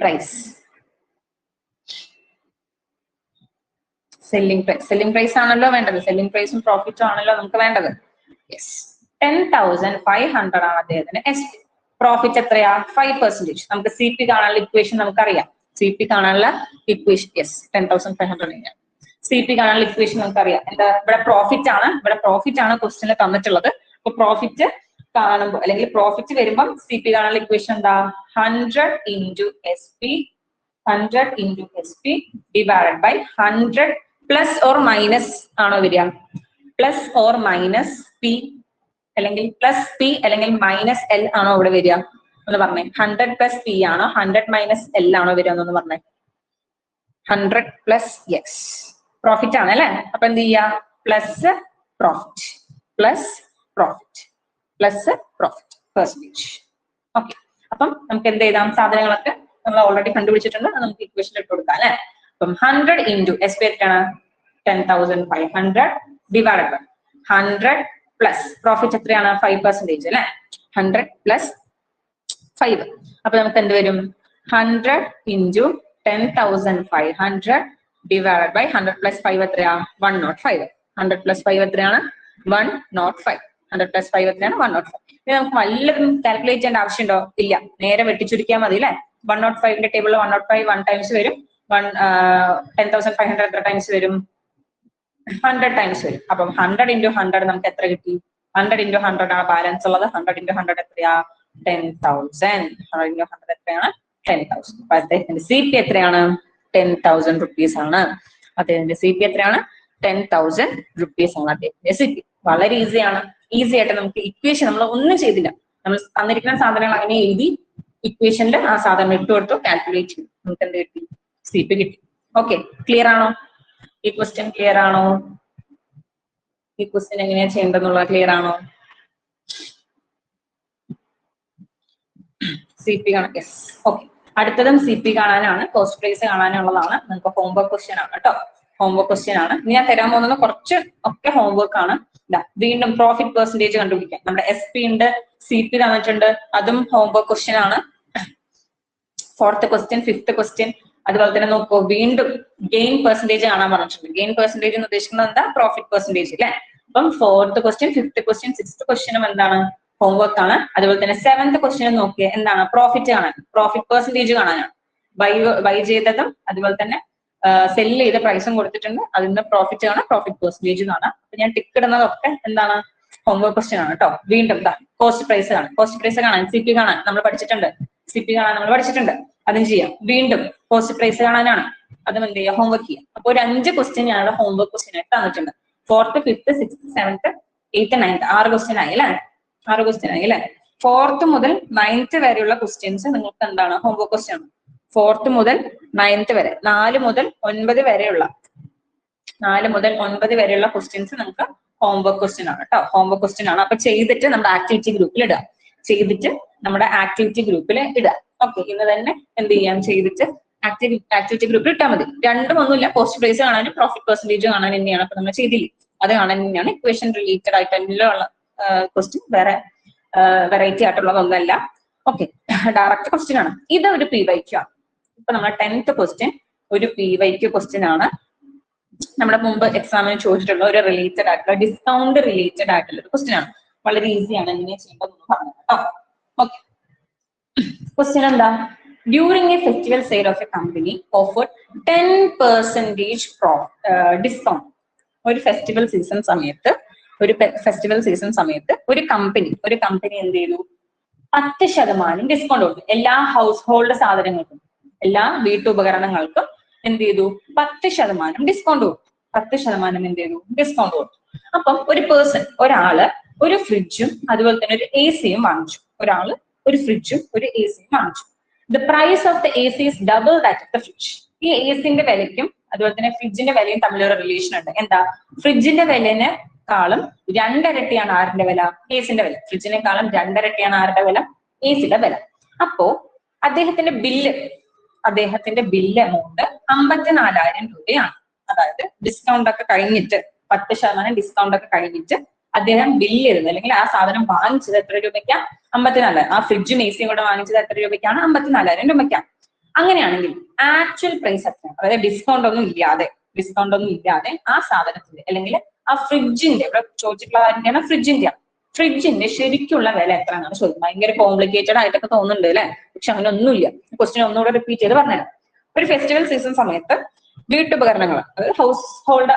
പ്രൈസ് ആണല്ലോ വേണ്ടത്. സെല്ലിംഗ് പ്രൈസും പ്രോഫിറ്റും ആണല്ലോ നമുക്ക് വേണ്ടത്. യെസ്, 10,500 ആണ് അദ്ദേഹത്തിന് SP. പ്രോഫിറ്റ് എത്രയാ? 5%. നമുക്ക് CP കാണാനുള്ള ഇക്വേഷൻ നമുക്കറിയാം. CP കാണാനുള്ള ഇക്വേഷൻ യെസ് 10,500 ആണ്. CP കാണാനുള്ള ഇക്വേഷൻ നമുക്കറിയാം. എന്താ? ഇവിടെ പ്രോഫിറ്റ് ആണ് ക്വസ്റ്റ്യനിൽ തന്നിട്ടുള്ളത്. അപ്പൊ പ്രോഫിറ്റ് കാണുമ്പോൾ അല്ലെങ്കിൽ പ്രോഫിറ്റ് വരുമ്പം CP കാണാനുള്ള ഇക്വേഷൻ എന്താ? 100 into SP divided by 100 plus or minus ആണോ വരിക? പ്ലസ് ഓർ മൈനസ് P അല്ലെങ്കിൽ പ്ലസ് P അല്ലെങ്കിൽ മൈനസ് L ആണോ ഇവിടെ വരിക? എന്ന് പറഞ്ഞേ. 100 പ്ലസ് പി ആണോ 100 മൈനസ് എൽ ആണോ വരിക എന്നൊന്ന് പറഞ്ഞേ. 100 പ്ലസ് യെസ് പ്രോഫിറ്റ് ആണ് അല്ലെ. അപ്പൊ എന്ത് ചെയ്യാ, plus profit plus profit plus profit percentage. Okay, അപ്പം നമുക്ക് എന്ത് ചെയ്താം, സാധനങ്ങളൊക്കെ നമ്മൾ ഓൾറെഡി കണ്ടുപിടിച്ചിട്ടുണ്ട്, അത് നമുക്ക് ഇക്വേഷനിൽ ഇട്ട് കൊടുക്കാം അല്ലെ. അപ്പം 100 ഇൻറ്റു എസ് പി എത്രയാണ് 10,500 ഡിവൈഡഡ് ബൈ 100 പ്ലസ് പ്രോഫിറ്റ് എത്രയാണ് 5% അല്ലെ. 100 പ്ലസ് 5. അപ്പൊ നമുക്ക് എന്ത് വരും, 100 ഇൻറ്റു 10,500 ഡിവൈഡഡ് ബൈ 100 പ്ലസ് 5 എത്രയാ 105. 100 പ്ലസ് 5 എത്രയാണ് 105. 100 പ്ലസ് 5 എത്രയാണ് 105. ഇത് നമുക്ക് വല്ലതും കാൽക്കുലേറ്റ് ചെയ്യേണ്ട ആവശ്യമുണ്ടോ? ഇല്ല, നേരെ വെട്ടിച്ചുരുക്കിയാൽ മതി അല്ലെ. 105ന്റെ ടേബിളിൽ 105 1 ടൈംസ് വരും, 10,500 എത്ര ടൈംസ് വരും 100 ടൈംസ് വരും. അപ്പം 100 ഇൻറ്റു 100 നമുക്ക് എത്ര കിട്ടി, 100 ഇൻറ്റു 100 ആണ് ബാലൻസ് ഉള്ളത്. 100 ഇൻറ്റു 100 എത്രയാ 10,000. 100 ഇൻറ്റു 100 എത്രയാണ് 10,000. അപ്പൊ അദ്ദേഹത്തിന്റെ സി പി എത്രയാണ് 10,000 റുപ്പീസ് ആണ്. അദ്ദേഹത്തിന്റെ സി പി എത്രയാണ് 10,000 റുപ്പീസ് ആണ് അദ്ദേഹത്തിന്റെ സി പി. വളരെ ഈസിയാണ്. ഈസി ആയിട്ട് നമുക്ക് ഇക്വേഷൻ നമ്മൾ ഒന്നും ചെയ്തില്ല, നമ്മൾ തന്നിരിക്കുന്ന സാധനങ്ങൾ അങ്ങനെ എഴുതി ഇക്വേഷനിൽ ആ സാധനം ഇട്ട് കൊടുത്തു, കാൽക്കുലേറ്റ് ചെയ്തു, നമുക്ക് എന്ത് കിട്ടി, സി പി കിട്ടി. ഓക്കെ, ക്ലിയർ ആണോ? ഈ ക്വസ്റ്റ്യൻ ക്ലിയർ ആണോ? ഈ ക്വസ്റ്റ്യൻ എങ്ങനെയാ ചെയ്യേണ്ടതെന്നുള്ള ക്ലിയർ ആണോ? സി പി കാണാം. Yes, okay. അടുത്തതും സി പി കാണാനാണ്, കോസ്റ്റ് പ്രൈസ് കാണാനുള്ളതാണ്. നിങ്ങൾക്ക് ഹോംവർക്ക് ക്വസ്റ്റ്യൻ ആണ് കേട്ടോ, ഹോംവർക്ക് ക്വസ്റ്റ്യൻ ആണ്. ഇനി ഞാൻ തരാൻ പോകുന്നത് കുറച്ച് ഒക്കെ ഹോംവർക്ക് ആണ്. വീണ്ടും പ്രോഫിറ്റ് പെർസെന്റേജ് കണ്ടുപിടിക്കാം. നമ്മുടെ എസ് പി ഉണ്ട്, സി പി തന്നിട്ടുണ്ട്, അതും ഹോംവർക്ക് ക്വസ്റ്റ്യൻ ആണ്. 4th ക്വസ്റ്റ്യൻ 5th ക്വസ്റ്റ്യൻ അതുപോലെ തന്നെ നോക്കൂ, വീണ്ടും ഗെയിൻ പെർസെന്റേജ് കാണാൻ പറഞ്ഞിട്ടുണ്ട്. ഗെയിൻ പെർസെന്റേജ് എന്ന് ഉദ്ദേശിക്കുന്നത് എന്താ, പ്രോഫിറ്റ് പെർസെന്റേജ് അല്ലെ. അപ്പം 4th question 5th question 6th ക്വസ്റ്റ്യനും എന്താണ്, ഹോംവർക്ക് ആണ്. അതുപോലെ തന്നെ 7th ക്വസ്റ്റ്യൻ നോക്കിയാൽ എന്താണ്, പ്രോഫിറ്റ് കാണാൻ, പ്രോഫിറ്റ് പെർസെന്റേജ് കാണാനാണ്. ബൈ ചെയ്തതും അതുപോലെ തന്നെ സെല്ല് ചെയ്ത പ്രൈസും കൊടുത്തിട്ടുണ്ട്, അതിൽ നിന്ന് പ്രോഫിറ്റ് കാണാം, പ്രോഫിറ്റ് പെർസെന്റേജ് കാണാം. അപ്പൊ ഞാൻ ടിക്ക് ഇടുന്നതൊക്കെ എന്താണ്, ഹോംവർക്ക് ക്വസ്റ്റ്യൻ ആണ് കേട്ടോ. വീണ്ടും കോസ്റ്റ് പ്രൈസ് കാണാം, കോസ്റ്റ് പ്രൈസ് കാണാൻ, സി പി കാണാൻ നമ്മൾ പഠിച്ചിട്ടുണ്ട്, സി പി കാണാൻ നമ്മൾ പഠിച്ചിട്ടുണ്ട്, അതും ചെയ്യാം. വീണ്ടും കോസ്റ്റ് പ്രൈസ് കാണാനാണ്, അതും എന്ത് ചെയ്യാം, ഹോംവർക്ക് ചെയ്യാം. അപ്പൊ ഒരു 5 ക്വസ്റ്റ്യൻ ഞങ്ങളുടെ ഹോംവർക്ക് ക്വസ്റ്റ്യൻ ആയിട്ട് തന്നിട്ടുണ്ട്. 4th 5th 6th 7th 8th 9th 6 question ആയി അല്ലെ, 6 ക്വസ്റ്റ്യൻ ആയി അല്ലെ. 4th മുതൽ 9th വരെയുള്ള ക്വസ്റ്റ്യൻസ് നിങ്ങൾക്ക് എന്താണ്, ഹോംവർക്ക് ക്വസ്റ്റ്യൻ ആണ്. 4th മുതൽ 9th വരെ, 4 മുതൽ 9 വരെയുള്ള 4 മുതൽ 9 വരെയുള്ള ക്വസ്റ്റ്യൻസ് നിങ്ങൾക്ക് ഹോംവർക്ക് ക്വസ്റ്റ്യൻ ആണ് കേട്ടോ, ഹോംവർക്ക് ക്വസ്റ്റ്യൻ ആണ്. അപ്പൊ ചെയ്തിട്ട് നമ്മുടെ ആക്ടിവിറ്റി ഗ്രൂപ്പിൽ ഇടുക, ചെയ്തിട്ട് നമ്മുടെ ആക്ടിവിറ്റി ഗ്രൂപ്പിൽ ഇടുക. ഓക്കെ, ഇന്ന് തന്നെ എന്ത് ചെയ്യാം, ചെയ്തിട്ട് ആക്ടിവിറ്റി ഗ്രൂപ്പിൽ ഇട്ടാൽ മതി. രണ്ടും ഒന്നുമില്ല, കോസ്റ്റ് പ്രൈസ് കാണാനും പ്രോഫിറ്റ് പെർസെന്റേജ് കാണാൻ തന്നെയാണ്. അപ്പൊ നമ്മൾ ചെയ്തില്ലേ, അത് കാണാൻ തന്നെയാണ്. ഇക്വേഷൻ റിലേറ്റഡ് ആയിട്ട് എല്ലാം ഉള്ള ക്വസ്റ്റ്യൻ, വേറെ വെറൈറ്റി ആയിട്ടുള്ളതൊന്നല്ല. ഓക്കെ, ഡയറക്റ്റ് ക്വസ്റ്റ്യൻ ആണ്. ഇത് ഒരു PYQ ആണ്. ഇപ്പൊ നമ്മുടെ 10th ക്വസ്റ്റ്യൻ ഒരു PYQ ക്വസ്റ്റ്യൻ ആണ്. നമ്മുടെ മുമ്പ് എക്സാമിന് ചോദിച്ചിട്ടുള്ള ഒരു റിലേറ്റഡ് ആയിട്ടുള്ള, ഡിസ്കൗണ്ട് റിലേറ്റഡ് ആയിട്ടുള്ള ഒരു ക്വസ്റ്റ്യൻ ആണ്. വളരെ ഈസിയാണ്, എങ്ങനെയാ ചെയ്യേണ്ടതെന്ന് പറഞ്ഞു കേട്ടോ. ഓക്കെ, ക്വസ്റ്റ്യൻ എന്താ, during A festival sale of A company offered 10% discount. ഒരു ഫെസ്റ്റിവൽ സീസൺ സമയത്ത് ഒരു കമ്പനി എന്ത് ചെയ്തു, 10% ഡിസ്കൗണ്ട് കൊടുത്തു. എല്ലാ ഹൗസ് ഹോൾഡ് സാധനങ്ങൾക്കും, എല്ലാ വീട്ടുപകരണങ്ങൾക്കും എന്ത് ചെയ്തു, 10% ഡിസ്കൗണ്ട് കൊടുത്തു. 10% എന്ത് ചെയ്തു, ഡിസ്കൗണ്ട് കൊടുത്തു. അപ്പം ഒരാള് ഒരു ഫ്രിഡ്ജും അതുപോലെ തന്നെ ഒരു AC-യും വാങ്ങിച്ചു. ഒരാള് ഒരു ഫ്രിഡ്ജും ഒരു AC-യും വാങ്ങിച്ചു. The price of the AC is double that of the fridge. ഈ AC-ന്റെ വിലയ്ക്കും അതുപോലെ തന്നെ ഫ്രിഡ്ജിന്റെ വിലയും തമ്മിലൊരു റിലേഷൻ ഉണ്ട്. എന്താ, ഫ്രിഡ്ജിന്റെ വിലനെക്കാളും 2 ഇരട്ടിയാണ് ആരുടെ വില, AC-ന്റെ വില. ഫ്രിഡ്ജിനെക്കാളും 2 ഇരട്ടിയാണ് ആരുടെ വില, AC-യുടെ വില. അപ്പോ അദ്ദേഹത്തിന്റെ ബില്ല് എമൗണ്ട് 54,000 രൂപയാണ്. അതായത് ഡിസ്കൗണ്ട് ഒക്കെ കഴിഞ്ഞിട്ട്, 10% ഡിസ്കൗണ്ട് ഒക്കെ കഴിഞ്ഞിട്ട് അദ്ദേഹം ബില്ല് ചെയ്തത്, അല്ലെങ്കിൽ ആ സാധനം വാങ്ങിച്ചത് എത്ര രൂപയ്ക്കാണ്, 54,000. ആ ഫ്രിഡ്ജും AC-യും കൂടെ വാങ്ങിച്ചത് എത്ര രൂപയ്ക്കാണ്, 54,000 രൂപയ്ക്കാണ്. അങ്ങനെയാണെങ്കിൽ ആക്ച്വൽ പ്രൈസ് എത്രയാണ്, അതായത് ഡിസ്കൗണ്ട് ഒന്നും ഇല്ലാതെ ആ സാധനത്തിന്റെ അല്ലെങ്കിൽ ആ ഫ്രിഡ്ജിന്റെ, ഇവിടെ ചോദിച്ചിട്ടുള്ള കാര്യമാണ് ഫ്രിഡ്ജിന്റെ ശരിക്കുള്ള വില എത്രയാണെന്നാണ് ചോദിക്കുന്നത്. ഭയങ്കര കോംപ്ലിക്കേറ്റഡ് ആയിട്ടൊക്കെ തോന്നുന്നുണ്ട് അല്ലെ, പക്ഷെ അങ്ങനെ ഒന്നുമില്ല. ക്വസ്റ്റ്യൻ ഒന്നുകൂടെ റിപ്പീറ്റ് ചെയ്ത് പറഞ്ഞുതരാം. ഒരു ഫെസ്റ്റിവൽ സീസൺ സമയത്ത് വീട്ടുപകരണങ്ങൾ, അതായത് ഹൗസ് ഹോൾഡ്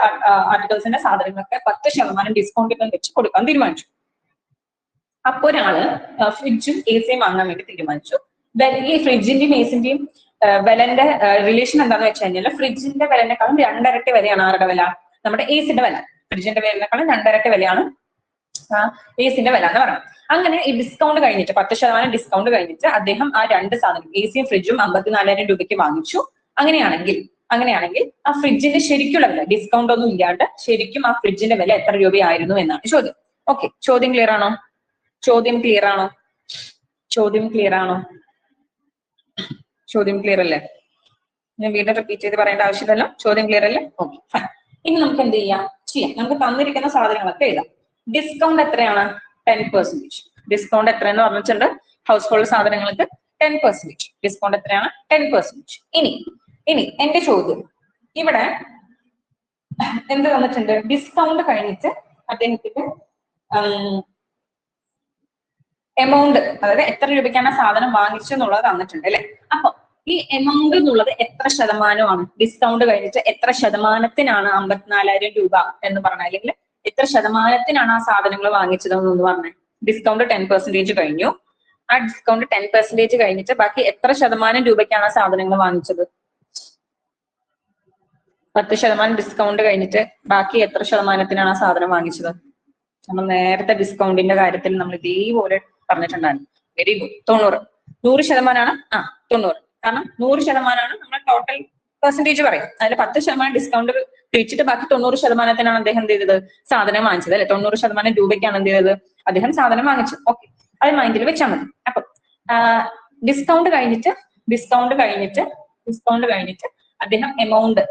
ആർട്ടിക്കിൾസിന്റെ സാധനങ്ങളൊക്കെ 10% ഡിസ്കൗണ്ട് വെച്ച് കൊടുക്കാൻ തീരുമാനിച്ചു. അപ്പൊ ഒരാള് ഫ്രിഡ്ജും AC-യും വാങ്ങാൻ വേണ്ടി തീരുമാനിച്ചു. ഈ ഫ്രിഡ്ജിന്റെയും AC-ന്റെയും വിലന്റെ റിലേഷൻ എന്താണെന്ന് വെച്ച് കഴിഞ്ഞാൽ, ഫ്രിഡ്ജിന്റെ വിലനേക്കാളും 2 ഇരട്ടി വിലയാണ് ആരുടെ വില, നമ്മുടെ AC-യുടെ വില. ഫ്രിഡ്ജിന്റെ വിലനേക്കാളും 2 ഇരട്ടി വിലയാണ് എസിന്റെ വില എന്ന് പറയുന്നത്. അങ്ങനെ ഈ ഡിസ്കൗണ്ട് കഴിഞ്ഞിട്ട് 10% ഡിസ്കൗണ്ട് കഴിഞ്ഞിട്ട് അദ്ദേഹം ആ രണ്ട് സാധനം എസിയും ഫ്രിഡ്ജും 54,000 രൂപയ്ക്ക് വാങ്ങിച്ചു. അങ്ങനെയാണെങ്കിൽ ആ ഫ്രിഡ്ജിന്റെ ശരിക്കുള്ള വില, ഡിസ്കൗണ്ട് ഒന്നും ഇല്ലാണ്ട് ശരിക്കും ആ ഫ്രിഡ്ജിന്റെ വില എത്ര രൂപയായിരുന്നു എന്നാണ് ചോദ്യം. ഓക്കെ, ചോദ്യം ക്ലിയർ ആണോ? ചോദ്യം ക്ലിയർ ആണോ? ചോദ്യം ക്ലിയർ ആണോ? ചോദ്യം ക്ലിയർ അല്ലേ? ഞാൻ വീണ്ടും റിപ്പീറ്റ് ചെയ്ത് പറയേണ്ട ആവശ്യമില്ലല്ലോ. ചോദ്യം ക്ലിയർ അല്ലേ? Okay, fine. ഇനി നമുക്ക് എന്ത് ചെയ്യാം? നമുക്ക് തന്നിരിക്കുന്ന സാധനങ്ങളൊക്കെ എഴുതാം. ഡിസ്കൗണ്ട് എത്രയാണ്? 10%. ഡിസ്കൗണ്ട് എത്രയെന്ന് പറഞ്ഞിട്ടുണ്ട്? ഹൗസ് ഹോൾഡ് സാധനങ്ങൾക്ക് 10%. ഡിസ്കൗണ്ട് എത്രയാണ്? 10%. ഇനി എന്റെ ചോദ്യം ഇവിടെ എന്ത് തന്നിട്ടുണ്ട്? ഡിസ്കൗണ്ട് കഴിഞ്ഞിട്ട് അദ്ദേഹത്തിന് എമൗണ്ട്, അതായത് എത്ര രൂപയ്ക്കാണ് സാധനം വാങ്ങിച്ചെന്നുള്ളത് തന്നിട്ടുണ്ട് അല്ലെ? അപ്പൊ ഈ എമൗണ്ട് എന്നുള്ളത് എത്ര ശതമാനമാണ്? ഡിസ്കൗണ്ട് കഴിഞ്ഞിട്ട് എത്ര ശതമാനത്തിനാണ് 54,000 രൂപ എന്ന് പറഞ്ഞാൽ, അല്ലെങ്കിൽ എത്ര ശതമാനത്തിനാണ് ആ സാധനങ്ങൾ വാങ്ങിച്ചതെന്ന് പറഞ്ഞത്? ഡിസ്കൗണ്ട് 10% കഴിഞ്ഞു. ആ ഡിസ്കൗണ്ട് 10% കഴിഞ്ഞിട്ട് ബാക്കി എത്ര ശതമാനം രൂപയ്ക്കാണ് ആ സാധനങ്ങൾ വാങ്ങിച്ചത്? 10% ഡിസ്കൗണ്ട് കഴിഞ്ഞിട്ട് ബാക്കി എത്ര ശതമാനത്തിനാണ് ആ സാധനം വാങ്ങിച്ചത്? നമ്മൾ നേരത്തെ ഡിസ്കൗണ്ടിന്റെ കാര്യത്തിൽ നമ്മൾ ഇതേപോലെ പറഞ്ഞിട്ടുണ്ടായിരുന്നു. Very good. 100% 90. കാരണം 100% നമ്മൾ ടോട്ടൽ പെർസെന്റേജ് പറയും. അതിൽ 10% ഡിസ്കൗണ്ട് കഴിച്ചിട്ട് ബാക്കി 90%-ത്തിനാണ് അദ്ദേഹം എന്ത് ചെയ്തത്? സാധനം വാങ്ങിച്ചത് അല്ലെ? 90% രൂപയ്ക്കാണ് എന്ത് ചെയ്തത്? അദ്ദേഹം സാധനം വാങ്ങിച്ചത്. ഓക്കെ, അത് മൈൻഡിൽ വെച്ചാൽ മതി. അപ്പൊ ഡിസ്കൗണ്ട് കഴിഞ്ഞിട്ട് അദ്ദേഹം എമൗണ്ട്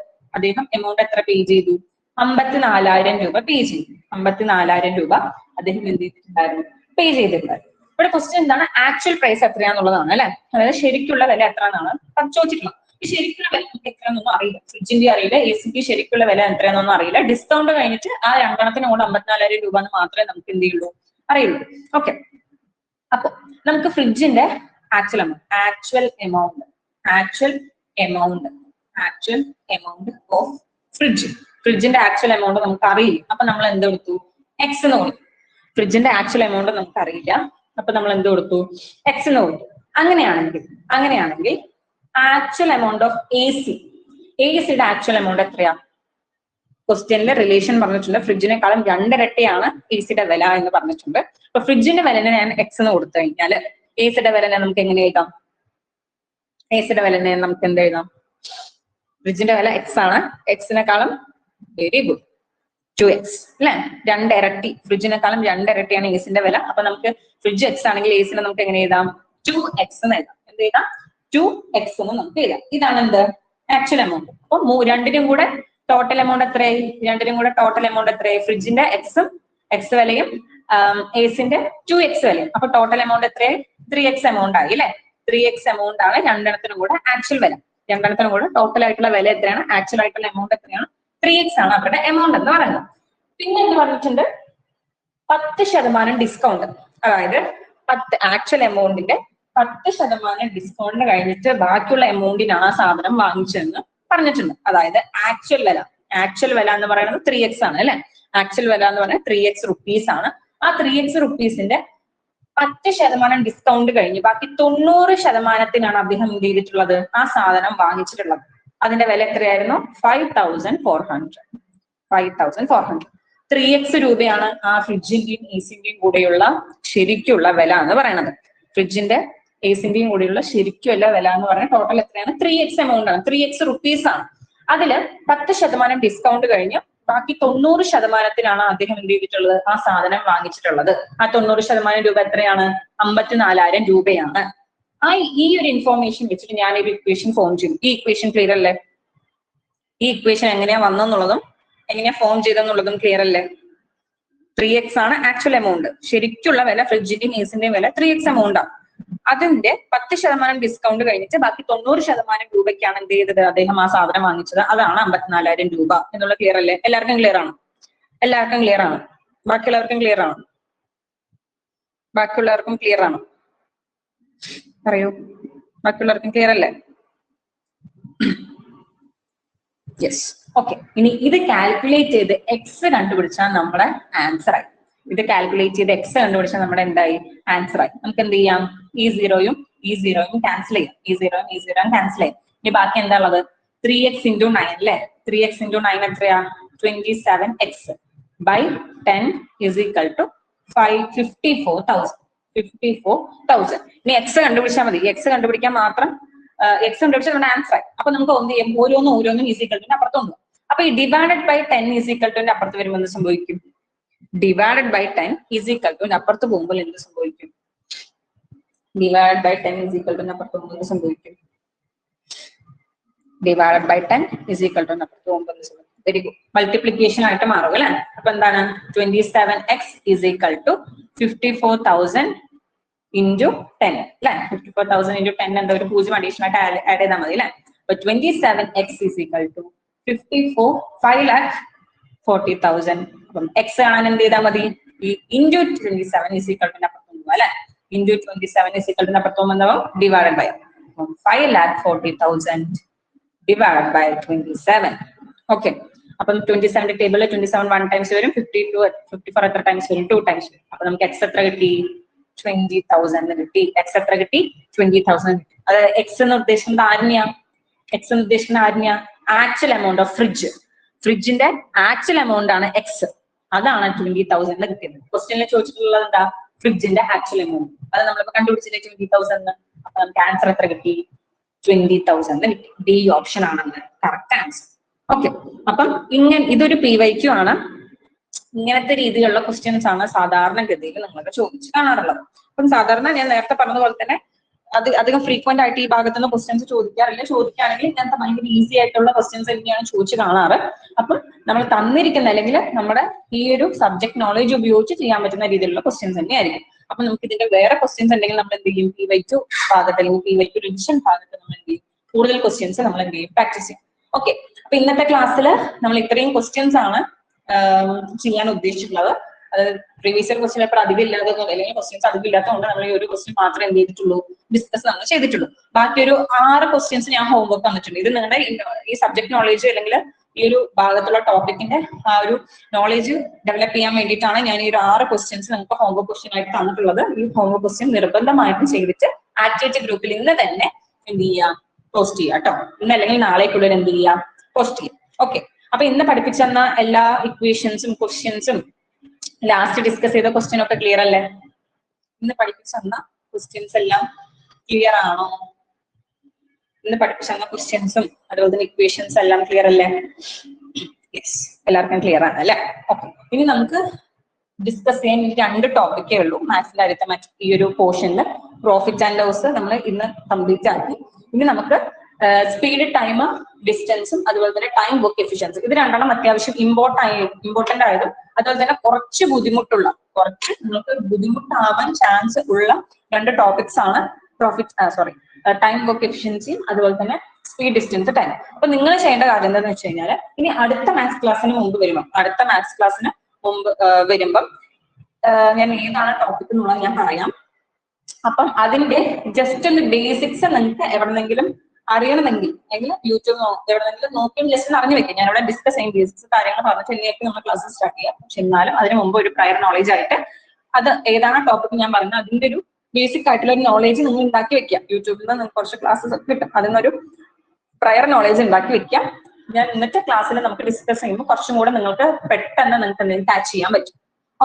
എത്ര പേ ചെയ്തു? 54,000 രൂപ പേ ചെയ്തു. 54,000 രൂപ അദ്ദേഹം എന്ത് ചെയ്തിട്ടുണ്ടായിരുന്നു? പേ ചെയ്തിട്ടുണ്ടായിരുന്നു. ഇവിടെ ക്വസ്റ്റ്യൻ എന്താണ്? ആക്ച്വൽ പ്രൈസ് എത്രയാന്നുള്ളതാണ് അല്ലെ? അതായത് ശരിക്കുള്ള വില എത്രയാണെന്നാണ് ചോദിച്ചിട്ടുള്ളത്. ഈ ശരിക്കുള്ള വില നമുക്ക് എത്രയാണെന്നൊന്നും അറിയില്ല. ഫ്രിഡ്ജിന്റെ അറിയില്ല, എ സിക്ക് ശരിക്കുള്ള വില എത്രയാണെന്നൊന്നും അറിയില്ല. ഡിസ്കൗണ്ട് കഴിഞ്ഞിട്ട് ആ രണ്ടെണ്ണത്തിന് കൊണ്ട് 54,000 രൂപ എന്ന് മാത്രമേ നമുക്ക് എന്ത് ചെയ്യുള്ളൂ? അറിയുള്ളൂ. ഓക്കെ, അപ്പൊ നമുക്ക് ഫ്രിഡ്ജിന്റെ ആക്ച്വൽ എമൗണ്ട് ഓഫ് ഫ്രിഡ്ജിന്റെ ആക്ച്വൽ എമൗണ്ട് നമുക്ക് അറിയില്ല. അപ്പൊ നമ്മൾ എന്ത് കൊടുത്തു? എക്സ് എന്ന് കൊടുത്തു. ഫ്രിഡ്ജിന്റെ ആക്ച്വൽ എമൗണ്ട് നമുക്ക് അറിയില്ല, അപ്പൊ നമ്മൾ എന്ത് കൊടുത്തു? എക്സ് എന്ന് കൊടുത്തു. അങ്ങനെയാണെങ്കിൽ ആക്ച്വൽ എമൗണ്ട് ഓഫ് എസിയുടെ ആക്ച്വൽ എമൗണ്ട് എത്രയാ? ക്വസ്റ്റ്യനിൽ റിലേഷൻ പറഞ്ഞിട്ടുണ്ട്. ഫ്രിഡ്ജിനെക്കാളും 2 ഇരട്ടിയാണ് എസിയുടെ വില എന്ന് പറഞ്ഞിട്ടുണ്ട്. അപ്പൊ ഫ്രിഡ്ജിന്റെ വിലനെ ഞാൻ എക്സ് എന്ന് കൊടുത്തു കഴിഞ്ഞാൽ എസിയുടെ വിലനെ നമുക്ക് എങ്ങനെ എഴുതാം? എസിയുടെ വിലനെ നമുക്ക് എന്ത് എഴുതാം? ഫ്രിഡ്ജിന്റെ വില എക്സ് ആണ്. എക്സിനെക്കാളും വെരി ഗുഡ് 2x അല്ലെ? 2 ഇരട്ടി. ഫ്രിഡ്ജിനെക്കാളും 2 ഇരട്ടിയാണ് എസിന്റെ വില. അപ്പൊ നമുക്ക് ഫ്രിഡ്ജ് എക്സ് ആണെങ്കിൽ എസിനെ നമുക്ക് എങ്ങനെ എഴുതാം? 2x എന്ന് എഴുതാം. എന്ത് എഴുതാം? 2x എന്ന് നമുക്ക് എഴുതാം. ഇതാണ് എന്ത്? Actual amount. അപ്പൊ രണ്ടിനും കൂടെ ടോട്ടൽ എമൗണ്ട് എത്രയായി? ഫ്രിഡ്ജിന്റെ എക്സ് വിലയും എസിന്റെ 2x വിലയും. അപ്പൊ ടോട്ടൽ എമൗണ്ട് എത്രയായി? 3x എമൗണ്ട് ആയി അല്ലെ? 3x എമൗണ്ട് ആണ് രണ്ടെണ്ണത്തിനും കൂടെ ആക്ച്വൽ വില. രണ്ടെണ്ണത്തിനും കൂടെ ടോട്ടൽ ആയിട്ടുള്ള വില എത്രയാണ്? ആക്ച്വൽ ആയിട്ടുള്ള എമൗണ്ട് എത്രയാണ്? 3x ആണ് അവരുടെ എമൗണ്ട് എന്ന് പറയുന്നത്. പിന്നെ എന്ത് പറഞ്ഞിട്ടുണ്ട്? 10% ഡിസ്കൗണ്ട്, അതായത് ആക്ച്വൽ എമൗണ്ടിന്റെ 10% ഡിസ്കൗണ്ട് കഴിഞ്ഞിട്ട് ബാക്കിയുള്ള എമൗണ്ടിനാണ് ആ സാധനം വാങ്ങിച്ചതെന്ന് പറഞ്ഞിട്ടുണ്ട്. അതായത് ആക്ച്വൽ വില എന്ന് പറയുന്നത് 3x ആണ് അല്ലെ? ആക്ച്വൽ വില എന്ന് പറയുന്നത് 3x റുപ്പീസ് ആണ്. ആ 3x റുപ്പീസിന്റെ 10% ഡിസ്കൗണ്ട് കഴിഞ്ഞ് ബാക്കി 90%-ത്തിനാണ് അദ്ദേഹം എന്ത് ചെയ്തിട്ടുള്ളത്? ആ സാധനം വാങ്ങിച്ചിട്ടുള്ളത്. അതിന്റെ വില എത്രയായിരുന്നു? 5,400. 3x രൂപയാണ് ആ ഫ്രിഡ്ജിന്റെയും എസിന്റെയും കൂടെയുള്ള ശരിക്കുള്ള വില എന്ന് പറയുന്നത്. ഫ്രിഡ്ജിന്റെ എസിന്റെയും കൂടെയുള്ള ശരിക്കുള്ള വില എന്ന് പറയുന്നത് ടോട്ടൽ എത്രയാണ്? 3x എമൗണ്ട് ആണ്. 3x റുപ്പീസ് ആണ്. അതില് 10% ഡിസ്കൗണ്ട് കഴിഞ്ഞ് ബാക്കി 90%-ത്തിനാണ് അദ്ദേഹം എന്ത് ചെയ്തിട്ടുള്ളത്? ആ സാധനം വാങ്ങിച്ചിട്ടുള്ളത്. ആ 90% രൂപ എത്രയാണ്? 54,000 രൂപയാണ്. ഈ ഒരു ഇൻഫോർമേഷൻ വെച്ചിട്ട് ഞാൻ ഒരു ഇക്വേഷൻ ഫോം ചെയ്തു. ഈ ഇക്വേഷൻ ക്ലിയർ അല്ലേ? ഈ ഇക്വേഷൻ എങ്ങനെയാ വന്നെന്നുള്ളതും എങ്ങനെയാ ഫോം ചെയ്തെന്നുള്ളതും ക്ലിയർ അല്ലേ? 3x ആണ് ആക്ച്വൽ എമൗണ്ട്. ശരിക്കുള്ള വില ഫ്രിഡ്ജിന്റെയും എസിന്റെയും വില 3x എമൗണ്ട് ആണ്. അതിന്റെ 10% ഡിസ്കൗണ്ട് കഴിഞ്ഞിട്ട് ബാക്കി 90% രൂപയ്ക്കാണ് എന്ത് ചെയ്തത്? അദ്ദേഹം ആ സാധനം വാങ്ങിച്ചത്. അതാണ് 54,000 രൂപ എന്നുള്ള ക്ലിയർ അല്ലേ? എല്ലാവർക്കും ക്ലിയർ ആണ്? ബാക്കിയുള്ളവർക്കും ക്ലിയർ ആണ്? പറയൂ, ബാക്കിയുള്ളവർക്കും ക്ലിയർ അല്ലേ? യെസ്. ഓക്കെ, ഇനി ഇത് കാൽക്കുലേറ്റ് ചെയ്ത് എക്സ് കണ്ടുപിടിച്ചാൽ നമ്മുടെ ആൻസർ ആയി. എന്തായി? ആൻസർ ആയി. നമുക്ക് എന്ത് ചെയ്യാം? ഈ സീറോയും ക്യാൻസൽ ചെയ്യാം. ഇനി ബാക്കി എന്താ ഉള്ളത്? 3x into 9 അല്ലെ? 3x into 9 എത്രയാ? 27x by 10 is equal to 54,000. ഇനി എക്സ് കണ്ടുപിടിച്ചാൽ മതി. എക്സ് കണ്ടുപിടിക്കാൻ മാത്രം എക്സ് കണ്ടുപിടിച്ചാൽ നമ്മുടെ ആൻസർ ആയി. അപ്പൊ നമുക്ക് എന്ത് ചെയ്യും, ഓരോന്നും ഈസിക്കൽ ടു അപ്പുറത്ത് കൊണ്ടുപോകും. അപ്പൊ ഈ ഡിവൈഡഡ് ബൈ 10 ഈസിക്കൽ ടു അപ്പുറത്ത് വരുമ്പോൾ എന്ത് സംഭവിക്കും? ഡിവൈഡഡ് ബൈ 10 ഈസിക്കൽ ടു അപ്പുറത്ത് പോകുമ്പോൾ എന്ത് സംഭവിക്കും? ഡിവൈഡഡ് ബൈ 10 ഈസിക്കൽ ടു അപ്പുറത്ത് പോകുമ്പോൾ എന്ത് സംഭവിക്കും? ഡിവൈഡഡ് ബൈ 10 ഈസിക്കൽ ടു അപ്പുറത്ത് പോകുമ്പോൾ എന്ത് സംഭവിക്കും? Very good. മൾട്ടിപ്ലിക്കേഷൻ ആയിട്ട് മാറും അല്ലെ? അപ്പൊ എന്താണ്? 27x ഈസിക്കൽ ടു 54,000 into 10 അല്ലെ? 54,000 into 10 എന്താ ഒരു 0 അഡീഷണൽ ആയിട്ട് ആഡ് ചെയ്താൽ മതി അല്ലെ? അപ്പൊ 27x ഈസിക്കൽ ടു 5,40,000. അപ്പം എക്സ് കാണാൻ എന്ത് ചെയ്താൽ മതി? ഈ ഇൻറ്റു 27 ഈസിക്കൽ ടു അപ്പുറത്ത് പോകുക അല്ലെ? ഇൻറ്റു 27 ഈസിക്കൽ ടു അപ്പുറത്ത് പോകുമ്പോൾ എന്താവും? Divided by 5,40,000 divided by 27. Okay. അപ്പം 27 ടേബിളിൽ 27 1 ടൈംസ് വരും, 54 എത്ര ടൈംസ് വരും? 2 ടൈംസ് വരും. അപ്പൊ നമുക്ക് എക്സ് എത്ര കിട്ടി? 20,000 കിട്ടി. എക്സ് എത്ര കിട്ടി? 20,000 കിട്ടി. അത് എക്സ് എന്ന് ഉദ്ദേശിക്കുന്നത് ആരെയാ? എക്സ് എന്ന് ഉദ്ദേശിക്കുന്നത് ആരെയാ? ആക്ച്വൽ എമൗണ്ട് ഓഫ് ഫ്രിഡ്ജിന്റെ ആക്ച്വൽ എമൗണ്ട് ആണ് എക്സ്. അതാണ് 20,000 കിട്ടിയത്. ക്വസ്റ്റ്യനിൽ ചോദിച്ചിട്ടുള്ളത് എന്താ? ഫ്രിഡ്ജിന്റെ ആക്ച്വൽ എമൗണ്ട്. അത് നമ്മളിപ്പോ കണ്ടുപിടിച്ചില്ലേ 20,000. അപ്പൊ നമുക്ക് ആൻസർ എത്ര കിട്ടി? 20,000 കിട്ടി. ഡി ഓപ്ഷൻ ആണ് കറക്റ്റ് ആൻസർ. ഓക്കെ. അപ്പം ഇതൊരു PYQ ആണ്. ഇങ്ങനത്തെ രീതിയിലുള്ള ക്വസ്റ്റ്യൻസ് ആണ് സാധാരണഗതിയിൽ നിങ്ങൾക്ക് ചോദിച്ചു കാണാറുള്ളത്. അപ്പം സാധാരണ ഞാൻ നേരത്തെ പറഞ്ഞതുപോലെ തന്നെ അധികം ഫ്രീക്വന്റ് ആയിട്ട് ഈ ഭാഗത്തുനിന്ന് ക്വസ്റ്റ്യൻസ് ചോദിക്കാറില്ല. ചോദിക്കുകയാണെങ്കിൽ ഇങ്ങനത്തെ ഭയങ്കര ഈസി ആയിട്ടുള്ള ക്വസ്റ്റ്യൻസ് തന്നെയാണ് ചോദിച്ചു കാണാറ്. അപ്പം നമ്മൾ തന്നിരിക്കുന്ന അല്ലെങ്കിൽ നമ്മുടെ ഈ ഒരു സബ്ജക്ട് നോളേജ് ഉപയോഗിച്ച് ചെയ്യാൻ പറ്റുന്ന രീതിയിലുള്ള ക്വസ്റ്റ്യൻസ് തന്നെയായിരിക്കും. അപ്പൊ നമുക്ക് ഇതിന്റെ വേറെ ക്വസ്റ്റ്യൻസ് ഉണ്ടെങ്കിൽ നമ്മൾ എന്ത് ചെയ്യും? PYQ ഭാഗത്ത് അല്ലെങ്കിൽ PYQ റിവിഷൻ ഭാഗത്ത് നമ്മൾ എന്ത് ചെയ്യും? കൂടുതൽ ക്വസ്റ്റ്യൻസ് നമ്മൾ എന്ത് ചെയ്യും? പ്രാക്ടീസ് ചെയ്യും. ഓക്കെ. അപ്പൊ ഇന്നത്തെ ക്ലാസ്സിൽ നമ്മൾ ഇത്രയും ക്വസ്റ്റ്യൻസ് ആണ് ചെയ്യാൻ ഉദ്ദേശിച്ചിട്ടുള്ളത്. അതായത് പ്രീവിയസ് ഇയർ ക്വസ്റ്റ്യൻ പേപ്പർ അധികം ഇല്ലാത്തതുകൊണ്ട് അല്ലെങ്കിൽ ക്വസ്റ്റ്യൻസ് അധികം ഇല്ലാത്തതുകൊണ്ട് നമ്മൾ ഈ ഒരു ക്വസ്റ്റ്യൻ മാത്രമേ എന്ത് ചെയ്തിട്ടുള്ളൂ? ഡിസ്കസ് നമ്മൾ ചെയ്തിട്ടുള്ളൂ. ബാക്കി ഒരു 6 ക്വസ്റ്റ്യൻസ് ഞാൻ ഹോംവർക്ക് തന്നിട്ടുണ്ട്. ഇത് നിങ്ങളുടെ ഈ സബ്ജക്ട് നോളേജ് അല്ലെങ്കിൽ ഈ ഒരു ഭാഗത്തുള്ള ടോപ്പിക്കിന്റെ ആ ഒരു നോളേജ് ഡെവലപ്പ് ചെയ്യാൻ വേണ്ടിയിട്ടാണ് ഞാൻ ഈ ഒരു 6 ക്വസ്റ്റ്യൻസ് നിങ്ങൾക്ക് ഹോംവർക്ക് ക്വസ്റ്റ്യൻ ആയിട്ട് തന്നിട്ടുള്ളത്. ഈ ഹോംവർക്ക് ക്വസ്റ്റ്യൻ നിർബന്ധമായിട്ടും ചെയ്തിട്ട് ആക്ടിവിറ്റി ഗ്രൂപ്പിൽ ഇന്ന് തന്നെ എന്ത് ചെയ്യാം? പോസ്റ്റ് ചെയ്യാം കേട്ടോ. ഇന്ന് അല്ലെങ്കിൽ നാളേക്കുള്ളിൽ എന്ത് ചെയ്യാം? പോസ്റ്റ് ചെയ്യാം. ഓക്കെ. അപ്പൊ ഇന്ന് പഠിപ്പിച്ചെന്ന എല്ലാ ഇക്വേഷൻസും ക്വസ്റ്റ്യൻസും ലാസ്റ്റ് ഡിസ്കസ് ചെയ്ത ക്വസ്റ്റ്യൻ ഒക്കെ ക്ലിയർ അല്ലേ? ഇന്ന് പഠിപ്പിച്ചെന്ന ക്വസ്റ്റ്യൻസ് എല്ലാം ക്ലിയർ ആണോ? ഇന്ന് പഠിപ്പിച്ചെന്ന ക്വസ്റ്റ്യൻസും അതുപോലെ തന്നെ ഇക്വേഷൻസ് എല്ലാം ക്ലിയർ അല്ലേ? യെസ്, എല്ലാവർക്കും ക്ലിയർ ആണ് അല്ലെ? ഓക്കെ. ഇനി നമുക്ക് ഡിസ്കസ് ചെയ്യാൻ 2 ടോപ്പിക്കേ ഉള്ളൂ മാത്സിന്റെ അരിത്തമാറ്റിക് ഈ ഒരു പോർഷനിൽ. പ്രോഫിറ്റ് ആൻഡ് ലോസ് നമ്മൾ ഇന്ന് കംപ്ലീറ്റ് ആക്കി. ഇനി നമുക്ക് സ്പീഡ്, ടൈം, ഡിസ്റ്റൻസും അതുപോലെ തന്നെ ടൈം വർക്ക് എഫിഷ്യൻസി, ഇത് രണ്ടെണ്ണം അത്യാവശ്യം ഇമ്പോർട്ടന്റ് ആയതും അതുപോലെ തന്നെ കുറച്ച് നിങ്ങൾക്ക് ബുദ്ധിമുട്ടാവാൻ ചാൻസ് ഉള്ള 2 ടോപ്പിക്സ് ആണ് ടൈം വർക്ക് എഫിഷ്യൻസിയും അതുപോലെ തന്നെ സ്പീഡ്, ഡിസ്റ്റൻസ്, ടൈം. അപ്പൊ നിങ്ങൾ ചെയ്യേണ്ട കാര്യം എന്താണെന്ന് വെച്ച് കഴിഞ്ഞാൽ ഇനി അടുത്ത മാത്സ് ക്ലാസ്സിന് മുമ്പ് വരുമ്പം ഞാൻ ഏതാണ് ടോപ്പിക് എന്നുള്ളത് ഞാൻ പറയാം. അപ്പം അതിന്റെ ജസ്റ്റ് ഒന്ന് ബേസിക്സ് നിങ്ങൾക്ക് എവിടെന്നെങ്കിലും അറിയണമെങ്കിൽ അല്ലെങ്കിൽ യൂട്യൂബ് എവിടെന്നെങ്കിലും നോക്കിയും ജസ്റ്റ് അറിഞ്ഞു വെക്കാം. ഞാൻ ഇവിടെ ഡിസ്കസ് ചെയ്യും ബേസിക്സ് കാര്യങ്ങൾ പറഞ്ഞിട്ട് ഇനിയൊക്കെ നമ്മൾ ക്ലാസ് സ്റ്റാർട്ട് ചെയ്യാം. പക്ഷെ എന്നാലും അതിന് മുമ്പ് ഒരു പ്രയർ നോളേജ് ആയിട്ട് അത് ഏതാണ് ടോപ്പിക് ഞാൻ പറഞ്ഞത് അതിന്റെ ഒരു ബേസിക് ആയിട്ടുള്ള ഒരു നോളേജ് നിങ്ങൾ ഉണ്ടാക്കി വെക്കാം. യൂട്യൂബിൽ നിന്ന് നിങ്ങൾക്ക് കുറച്ച് ക്ലാസ്സസ് ഒക്കെ കിട്ടും. അതിനൊരു പ്രയർ നോളേജ് ഉണ്ടാക്കി വെക്കാം. ഞാൻ ഇന്നത്തെ ക്ലാസ്സിൽ നമുക്ക് ഡിസ്കസ് ചെയ്യുമ്പോൾ കുറച്ചും കൂടെ നിങ്ങൾക്ക് പെട്ടെന്ന് നിങ്ങൾക്ക് എന്തെങ്കിലും ക്യാച്ച് ചെയ്യാൻ പറ്റും.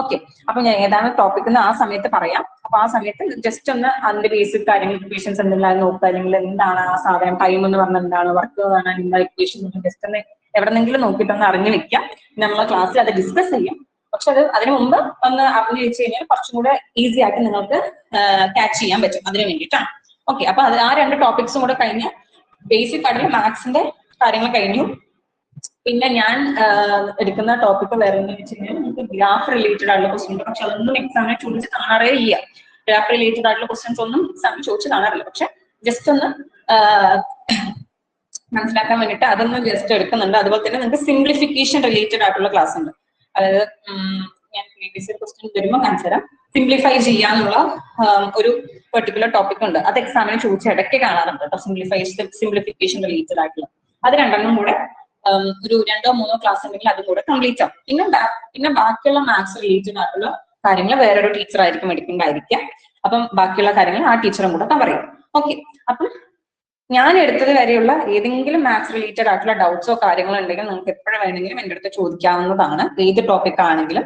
ഓക്കെ. അപ്പൊ ഞാൻ ഏതാണ് ടോപ്പിക് എന്ന് ആ സമയത്ത് പറയാം. അപ്പൊ ആ സമയത്ത് ജസ്റ്റ് ഒന്ന് അതിന്റെ ബേസിക് കാര്യങ്ങൾ ഇക്വേഷൻസ് എന്തെങ്കിലും നോക്കുക, അല്ലെങ്കിൽ എന്താണ് ആ സാധനം ടൈം എന്ന് പറഞ്ഞാൽ എന്താണ്, വർക്ക് കാണാൻ എന്താ ഇക്വേഷൻ ജസ്റ്റ് ഒന്ന് എവിടെന്നെങ്കിലും നോക്കിയിട്ടൊന്ന് അറിഞ്ഞു വെക്കാം. നമ്മളെ ക്ലാസ്സിൽ അത് ഡിസ്കസ് ചെയ്യും. പക്ഷെ അതിന് മുമ്പ് ഒന്ന് അറിഞ്ഞു വെച്ച് കഴിഞ്ഞാൽ കുറച്ചും കൂടെ ഈസി ആയിട്ട് നിങ്ങൾക്ക് ക്യാച്ച് ചെയ്യാൻ പറ്റും. അതിന് വേണ്ടിയിട്ടാണ്. ഓക്കെ. അപ്പൊ അത് ആ 2 ടോപ്പിക്സും കൂടെ കഴിഞ്ഞ് ബേസിക് ആയിട്ടുള്ള മാത്സിന്റെ കാര്യങ്ങൾ കഴിഞ്ഞു. പിന്നെ ഞാൻ എടുക്കുന്ന ടോപ്പിക് വേറെ എന്താ വെച്ച് കഴിഞ്ഞാൽ നമുക്ക് ഗ്രാഫ് റിലേറ്റഡ് ആയിട്ടുള്ള ക്വസ്റ്റ്യൻ. പക്ഷെ അതൊന്നും എക്സാമിനെ ചോദിച്ച് കാണാറേ ഇല്ല. ഗ്രാഫ് റിലേറ്റഡ് ആയിട്ടുള്ള ക്വസ്റ്റ്യൻസ് ഒന്നും എക്സാമിന് ചോദിച്ച് കാണാറില്ല. പക്ഷെ ജസ്റ്റ് ഒന്ന് മനസ്സിലാക്കാൻ വേണ്ടിയിട്ട് അതൊന്നും ജസ്റ്റ് എടുക്കുന്നുണ്ട്. അതുപോലെ തന്നെ നിങ്ങൾക്ക് സിംപ്ലിഫിക്കേഷൻ റിലേറ്റഡ് ആയിട്ടുള്ള ക്ലാസ് ഉണ്ട്. അതായത് ഞാൻ പ്രീവിയസ് ക്വസ്റ്റ്യൻ വരുമ്പോൾ കാണിച്ചു തരാം. സിംപ്ലിഫൈ ചെയ്യാനുള്ള ഒരു പെർട്ടിക്കുലർ ടോപ്പിക് ഉണ്ട്. അത് എക്സാമിന് ചോദിച്ച് ഇടയ്ക്ക് കാണാറുണ്ട് കേട്ടോ. സിംപ്ലിഫിക്കേഷൻ റിലേറ്റഡ് ആയിട്ടുള്ള അത് 2 കൂടെ ഒരു 2 or 3 ക്ലാസ് ഉണ്ടെങ്കിൽ അതും കൂടെ കംപ്ലീറ്റ് ആവും. പിന്നെ ബാക്കിയുള്ള മാത്സ് റിലേറ്റഡ് ആയിട്ടുള്ള കാര്യങ്ങൾ വേറൊരു ടീച്ചർ ആയിരിക്കും എടുക്കേണ്ടായിരിക്കാം. അപ്പം ബാക്കിയുള്ള കാര്യങ്ങൾ ആ ടീച്ചറും കൂടെ കവർ ചെയ്യും. ഓക്കെ. അപ്പം ഞാൻ എടുത്തത് വരെയുള്ള ഏതെങ്കിലും മാത്സ് റിലേറ്റഡ് ആയിട്ടുള്ള ഡൗട്ട്സോ കാര്യങ്ങളോ ഉണ്ടെങ്കിൽ നിങ്ങൾക്ക് എപ്പോഴും വേണമെങ്കിലും എൻ്റെ അടുത്ത് ചോദിക്കാവുന്നതാണ്. ഏത് ടോപ്പിക് ആണെങ്കിലും.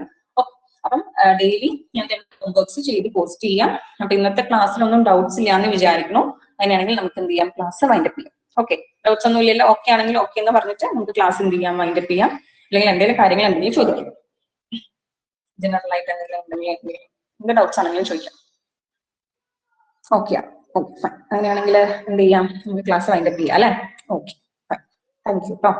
അപ്പം ഡെയിലി ഞാൻ ഹോംവർക്ക്സ് ചെയ്ത് പോസ്റ്റ് ചെയ്യാം. അപ്പൊ ഇന്നത്തെ ക്ലാസ്സിലൊന്നും ഡൗട്ട്സ് ഇല്ലാന്ന് വിചാരിക്കുന്നു. അങ്ങനെയാണെങ്കിൽ നമുക്ക് എന്ത് ചെയ്യാം, ക്ലാസ് വൈൻഡപ്പ് ചെയ്യാം. ഓക്കെ, ഡൗട്ട്സ് ഒന്നും ഇല്ലല്ലോ? ഓക്കെ ആണെങ്കിൽ ഓക്കെ എന്ന് പറഞ്ഞിട്ട് നമുക്ക് ക്ലാസ് എന്ത് ചെയ്യാം, വൈൻഡപ്പ് ചെയ്യാം. അല്ലെങ്കിൽ എന്തെങ്കിലും കാര്യങ്ങൾ എന്തെങ്കിലും ചോദിക്കാം, ജനറൽ ആയിട്ട് എന്തെങ്കിലും ഡൗട്ട്സ് ആണെങ്കിലും ചോദിക്കാം. Okay okay fine. അങ്ങനെയാണെങ്കിൽ എന്ത് ചെയ്യാം, നമുക്ക് ക്ലാസ് വൈൻഡപ്പ് ചെയ്യാം അല്ലെ? ഓക്കെ ഫൈൻ, താങ്ക് യു കേട്ടോ.